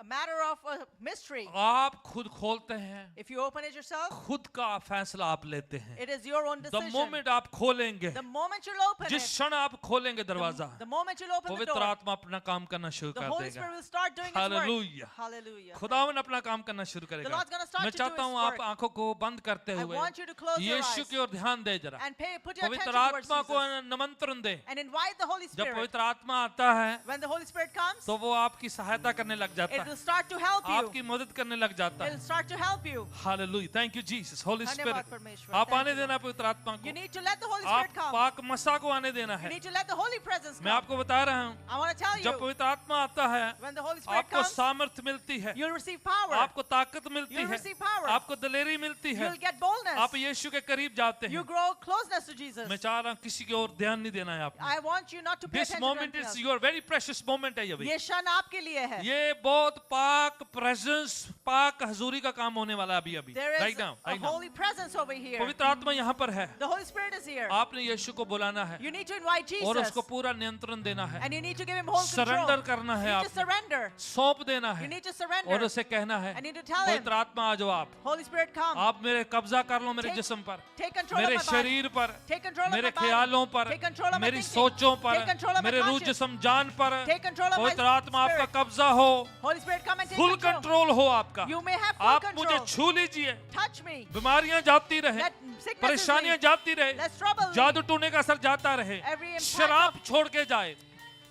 matter of a mystery. आप खुद खोलते हैं, If you open it yourself, खुद का फैसला आप लेते हैं। it is your own the decision. Moment आप खोलेंगे, The moment you'll open जिस it, क्षण आप खोलेंगे दरवाजा, the moment you'll open the पवित्र door, आत्मा अपना काम करना शुरू the कर Holy देगा। Spirit will start doing its Hallelujah. work. Hallelujah. खुदावन अपना काम करना शुरू The करेगा। Lord's gonna start मैं to do चाहता his हूँ आप work. आंखों को बंद करते I हुए want you to close your Yeshu eyes की ओर ध्यान दे जरा। and put your attention पवित्र towards आत्मा को Jesus निमंत्रण दे। and invite the Holy जब Spirit. पवित्र आत्मा आता है When the Holy Spirit comes, तो वो आपकी सहायता करने लग जाता it है, will start to help you. आपकी मदद करने लग जाता It will है। start to help you. Hallelujah, thank you Jesus, Holi धन्यवाद स्पिरिट। परमेश्वर, आप thank आने you, देना पवित्र आत्मा You को, need to let the Holy आप Spirit come. पाक मसा को आने देना You है। need to let the Holy Presence मैं come. आपको बता रहा हूँ, I want to tell जब you, पवित्र आत्मा आता है when the Holy Spirit आपको comes, सामर्थ्य मिलती है, you'll receive power. आपको ताकत मिलती You'll है, receive power. आपको दिलेरी मिलती है, You'll get boldness. आप यीशु के करीब जाते You हैं। grow closeness to Jesus. मैं चाह रहा हूँ किसी की ओर ध्यान नहीं देना है आपको। I want you not to pay this attention to moment anything is else. Your very precious moment है ये भाई। ये क्षण आपके लिए है. ये बहुत पाक प्रेजेंस, पाक हजूरी का काम होने वाला है अभी अभी। There is right now, a right now. holy presence over here. पवित्र आत्मा यहाँ पर है। The Holy Spirit is here. आपने यीशु को बुलाना है You need to invite Jesus. और उसको पूरा नियंत्रण देना है, And you need to give him whole control. Surrender करना है You need to आपको, surrender. सौंप देना You है need to surrender. और उसे कहना है I need to tell him, पवित्र आत्मा आ जाओ आप Holy Spirit, come. आप मेरे कब्जा कर लो मेरे Take- जिस्म पर, Take control मेरे of my body. शरीर पर, Take control of मेरे my body. ख्यालों पर, Take control of my मेरी thinking. सोचों पर, Take control of my मेरे रूह conscience. जिस्म जान पर। Take control of my पवित्र आत्मा आपका spirit. कब्जा हो, Holy Spirit, come and take full control. Control हो आपका। You may have full आप control. मुझे छू लीजिए, Touch me. बीमारियां जाती रहे, Let sicknesses परेशानियां leave. जाती रहे, Let trouble leave. जादू टूने का असर जाता रहे, Every impact शराब छोड़ के जाए,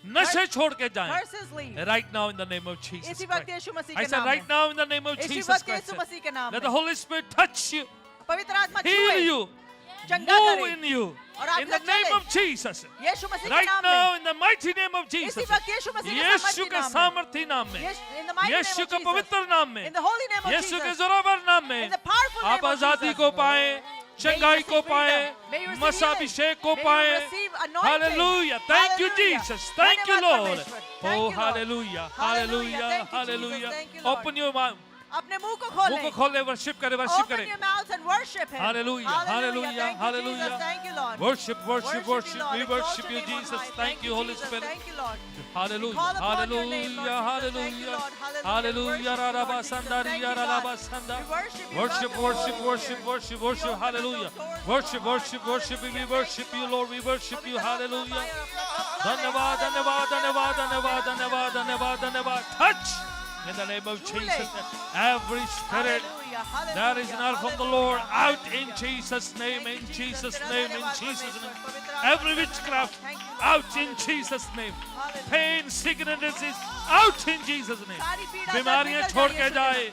नशे छोड़ के जाए। Curses leave. Right now in the name of Jesus इसी वक्त Christ. यीशु मसीह I के said नाम right में. now in the name of इसी Jesus वक्त Christ. यीशु मसीह के नाम Let में. the Holy Spirit touch you, पवित्र आत्मा heal छुए, you, चंगा move करे. in you. और आप In the लग name चले. of Jesus. यीशु मसीह के Right नाम now में. in the mighty name of इसी Jesus. वक्त यीशु मसीह के यीशु के सामर्थी नाम में. सामर्थी नाम में, In the mighty name Yeshu of के Jesus. पवित्र नाम में, In the holy name of यीशु के Jesus. जोरावर नाम में In the powerful आप name of आजादी Jesus. को पाए, चंगाई को receive पाए, freedom. May you receive मसाभिषेक को healing. May पाए। you receive anointing. Hallelujah. Thank you, Hallelujah. Jesus. Thank you, धन्यवाद Lord. परमेश्वर. Thank Oh, you, Lord. hallelujah. Hallelujah. Hallelujah. Thank you, Hallelujah. Jesus. Thank you, Lord. Open your mouth. अपने मुंह को मुंह खोलें. को खोले, वर्शिप करे, वर्शिप Open करे। your mouths and worship him. Hallelujah. Hallelujah. Thank you, Hallelujah. Jesus. Thank you, Lord. Worship, worship, Worship you, worship. Lord. We Exalt worship your you, name on Jesus. high. Thank you, Holy Jesus. Spirit. Thank you, Lord. Hallelujah. call upon your name, Lord Hallelujah. Jesus. Thank you, Hallelujah. Lord. Hallelujah. Hallelujah. Worship you, Lord Raraba Jesus. sandari, Thank you, raraba God. sanda. We worship you. Worship, God. worship, We worship, worship worship, you. worship. We open Hallelujah. those doors Worship, of our worship, heart. worship. We Hallelujah. worship Thank you, you, Lord. We worship you. Hallelujah. धन्यवाद धन्यवाद, धन्यवाद, धन्यवाद, धन्यवाद, धन्यवाद, धन्यवाद. Touch in the name of Jesus. Every spirit that is not from the Lord, out in Jesus' name, in Jesus' name, in Jesus' name. Every witchcraft, out in Jesus' name. Pain, sickness, disease, out in Jesus' name. बीमारियां छोड़ के जाए,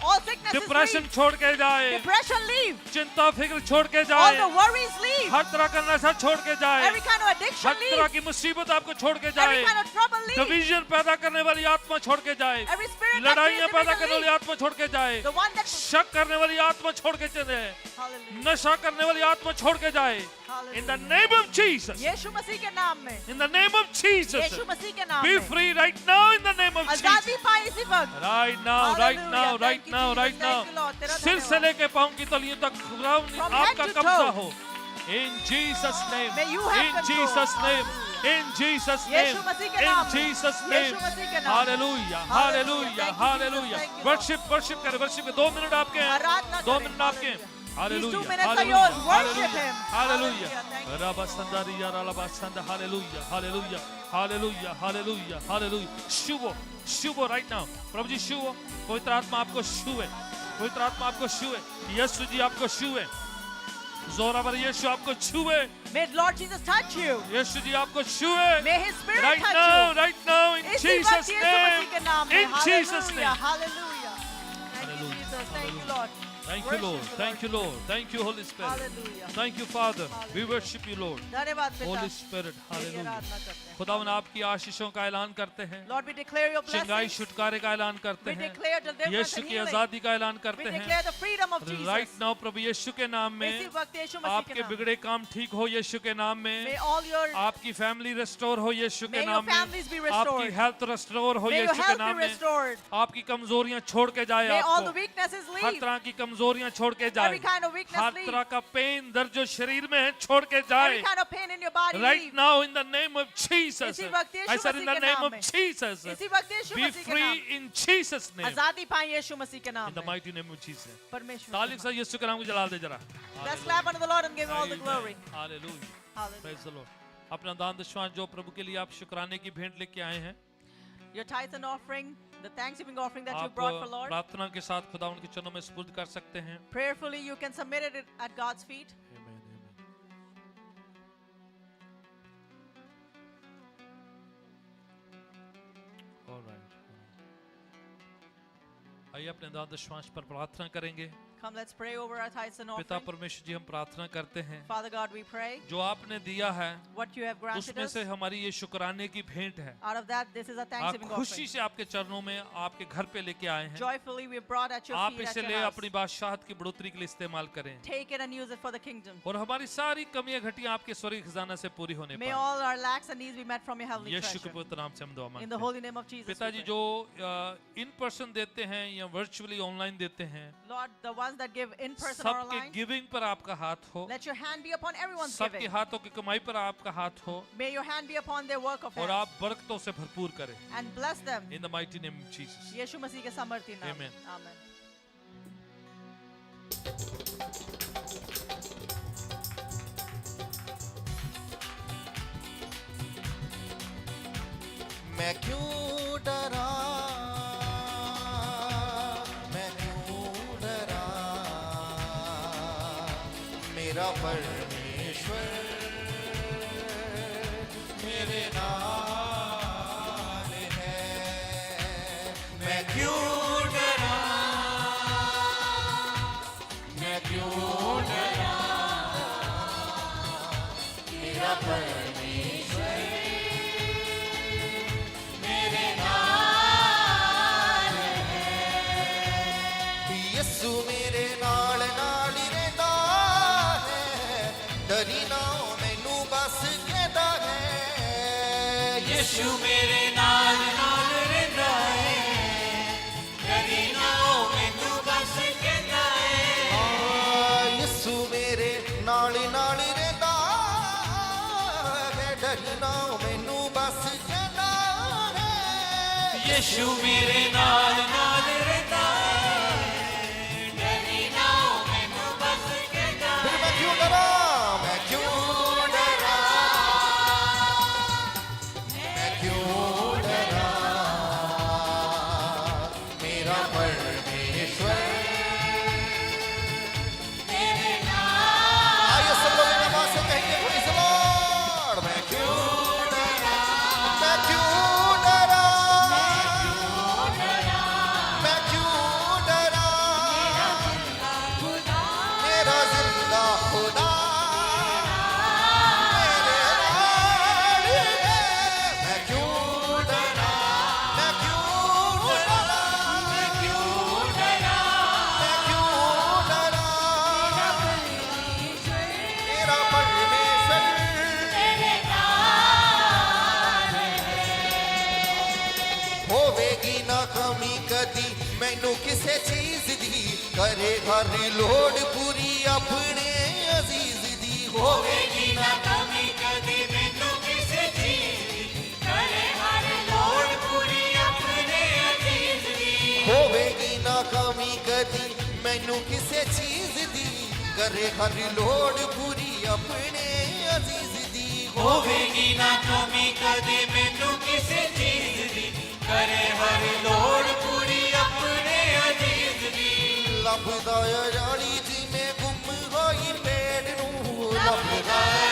All sickness depression leave. छोड़ के जाए, Depression leave. चिंता फिक्र छोड़ के All जाए, the worries leave. हर तरह का नशा छोड़ के जाए, Every kind of addiction हर तरह leave. की मुसीबत आपको छोड़ के Every जाए, kind of trouble leave. Division पैदा करने वाली आत्मा छोड़ के जाए, Every spirit that लड़ाइयां creates पैदा division करने वाली leave. आत्मा छोड़ के जाए, The one that शक करने वाली आत्मा छोड़ के चले, Hallelujah. नशा करने वाली आत्मा छोड़ के जाए. In the name of Jesus, यीशु मसीह के नाम में. in the name of Jesus, यीशु मसीह के नाम be में. free right now in the name of आजादी Jesus. पाए इसी वक्त. Right now, right Hallelujah. now, right Thank you, now, Jesus. right now. Thank you, Lord. तेरा सिर से धन्यवाद. लेके पांव की तलियों तक From head आपका to कब्जा toe. हो. In Jesus' name. May you have In control. Jesus' name. In Jesus' name. यीशु मसीह के In नाम में. Jesus' यीशु name. मसीह के नाम में. Hallelujah. Hallelujah. Hallelujah. Thank you, Jesus. Hallelujah. Thank you, Lord. Worship, worship करें, worship करें. 2 मिनट आपके हैं. आराधना 2 करें. मिनट आपके हैं. Hallelujah. Hallelujah. 2 minutes are Hallelujah. yours. Worship Hallelujah. him. Hallelujah. Thank you. Rabasandariya ralabasanda. Hallelujah. Hallelujah. Hallelujah. Hallelujah. Hallelujah. Shubh Shubh right now. प्रभु जी शुभ, पवित्र आत्मा आपको छुए, पवित्र आत्मा आपको छुए, यीशु जी आपको छुए, जोरावर यीशु आपको छुए, May Lord Jesus touch you. यीशु जी आपको छुए. May His Spirit Right touch now, you. right now, in इसी Jesus' वक्त यीशु मसीह के नाम name, में. in Jesus' Hallelujah. name. Hallelujah. Thank you, Hallelujah. Jesus. Thank you, Hallelujah. Lord. Thank you, Worship Lord. Thank you, Lord. Thank you, Holy Spirit. Hallelujah. Thank you, Father. We worship you, Lord. धन्यवाद पिता. Holy Spirit. तेरी Hallelujah. आराधना करते हैं. खुदावन आपकी आशीषों का ऐलान करते हैं, Lord, we declare your चंगाई blessings. छुटकारे का ऐलान करते We हैं, declare deliverance यीशु and की healing. आजादी का ऐलान We करते हैं. declare the freedom of right Jesus. Now प्रभु यीशु के नाम में इसी वक्त यीशु मसीह के आपके नाम. बिगड़े काम ठीक हो यीशु के नाम May में, all your आपकी फैमिली रेस्टोर हो यीशु के May नाम your families be में, restored. आपकी हेल्थ रेस्टोर हो may your यीशु के health नाम be में, restored. आपकी कमजोरियां छोड़ के जाए May all the आपको, weaknesses हर leave. तरह की कमजोरियां छोड़ के जाए, Every kind of weakness her leave. तरह का पेन दर्द जो शरीर में है छोड़ के Every जाए. kind of pain in your body Right leave. now in the name of Jesus, इसी वक्त यीशु I said in Masih the के name नाम of में. Jesus, इसी वक्त यीशु be मसीह के free नाम. in Jesus name, आजादी पाएं यीशु मसीह के नाम in the में. mighty name of Jesus. परमेश्वर ताली के से नाम. यीशु के नाम को जला दे जरा. Let's clap unto the Lord and give him all the glory. Hallelujah. Hallelujah. Praise the Lord. अपना दान दशवां जो प्रभु के लिए आप शुक्राने की भेंट लेके आए हैं, Your tithes and offering, the thanksgiving offering that you आप brought for Lord, प्रार्थना के साथ खुदा उनके चरणों में सुपुर्द कर सकते हैं. prayerfully you can submit it at God's feet. Amen, amen. All right. आइए अपने दान दशवांश पर प्रार्थना करेंगे. Come, let's pray over our tithes and पिता offering. परमेश्वर जी, हम प्रार्थना करते हैं, Father God, we pray जो आपने दिया है what you have granted उसमें us. से हमारी ये शुक्राने की भेंट है. Out of that, this is a आप thanksgiving खुशी offering. से आपके चरणों में आपके घर पे लेके आए हैं. Joyfully we brought at your आप feet at इसे your ले house. अपनी बादशाहत की बढ़ोतरी के लिए इस्तेमाल करें, Take it and use it for the kingdom. और हमारी सारी कमियां घटियां आपके स्वर्गीय खजाना से पूरी होने May पाए. all our lacks and needs be met from your heavenly यीशु के treasure. पवित्र नाम से हम दुआ In मांगते the हैं. holy name of Jesus. we पिताजी pray. जो इन पर्सन देते हैं या वर्चुअली ऑनलाइन देते हैं, Lord, the ones that give in person or सबके online, गिविंग पर आपका हाथ हो, let your hand be upon everyone's सबके giving. हाथों की कमाई पर आपका हाथ हो, May your hand be upon their work of और hands आप बरकतों से भरपूर करें. and bless them. In the mighty name of Jesus. यीशु मसीह के समर्थी नाम. Amen. Amen. मैं क्यों डरा, मैं क्यों डरा, मेरा परमेश्वर मेरे नाल है. मैं क्यों डरा, मैं क्यों डरा, मेरा परमेश्वर मेरे नाल है. यीशु मेरे नाल नाल ही रहंदा है, डरी ना मैनू बस कहदा है. यीशु मेरे नाल नाल रहंदा है, डरी ना मैनू बस कहदा है. यीशु मेरे नाल नाल ही रहंदा है, डरी ना मैनू बस कहदा है. यीशु मेरे नाल नाल रहंदा है, डरी ना मैनू बस कहदा है. फिर मैं क्यों डरा, मैं क्यों डरा, मैं क्यों डरा, मेरा परमेश्वर मेरे नाल. आइए सब लोग एक आवाज से कहेंगे प्रेज़ द लॉर्ड. मैं क्यों डरा, मैं क्यों डरा, मैं क्यों डरा, मेरा जिंदा खुदा मेरे नाल है. मैं क्यों डरा, मैं क्यों डरा, मैं क्यों डरा, मैं क्यों डरा, मेरा परमेश्वर मेरे नाल है. होवेगी ना कमी कदी मैनू किसे चीज दी, करे हर लोड़ पूरी अपने अजीज दी. होवेगी ना कमी कदी मैनू किसे चीज दी, करे हर लोड़ पूरी अपने अजीज दी. होवेगी ना कमी कदी मैनू किसे चीज दी, करे हर लोड़ पूरी अपने अजीज दी ਹੋਵੇਗੀ ਨਾ ਕਮੀ ਕਦੇ ਮੈਨੂੰ ਕਿਸੇ ਚੀਜ਼ ਦੀ ਕਰੇ ਹਰ ਲੋੜ ਪੂਰੀ ਆਪਣੇ ਅਜ਼ੀਜ਼ ਦੀ ਲੱਭਦਾ ਜਾਣੀ ਜਿਵੇਂ ਗੁੰਮ ਹੋਈ ਭੇਡ ਨੂੰ ਲੱਭਦਾ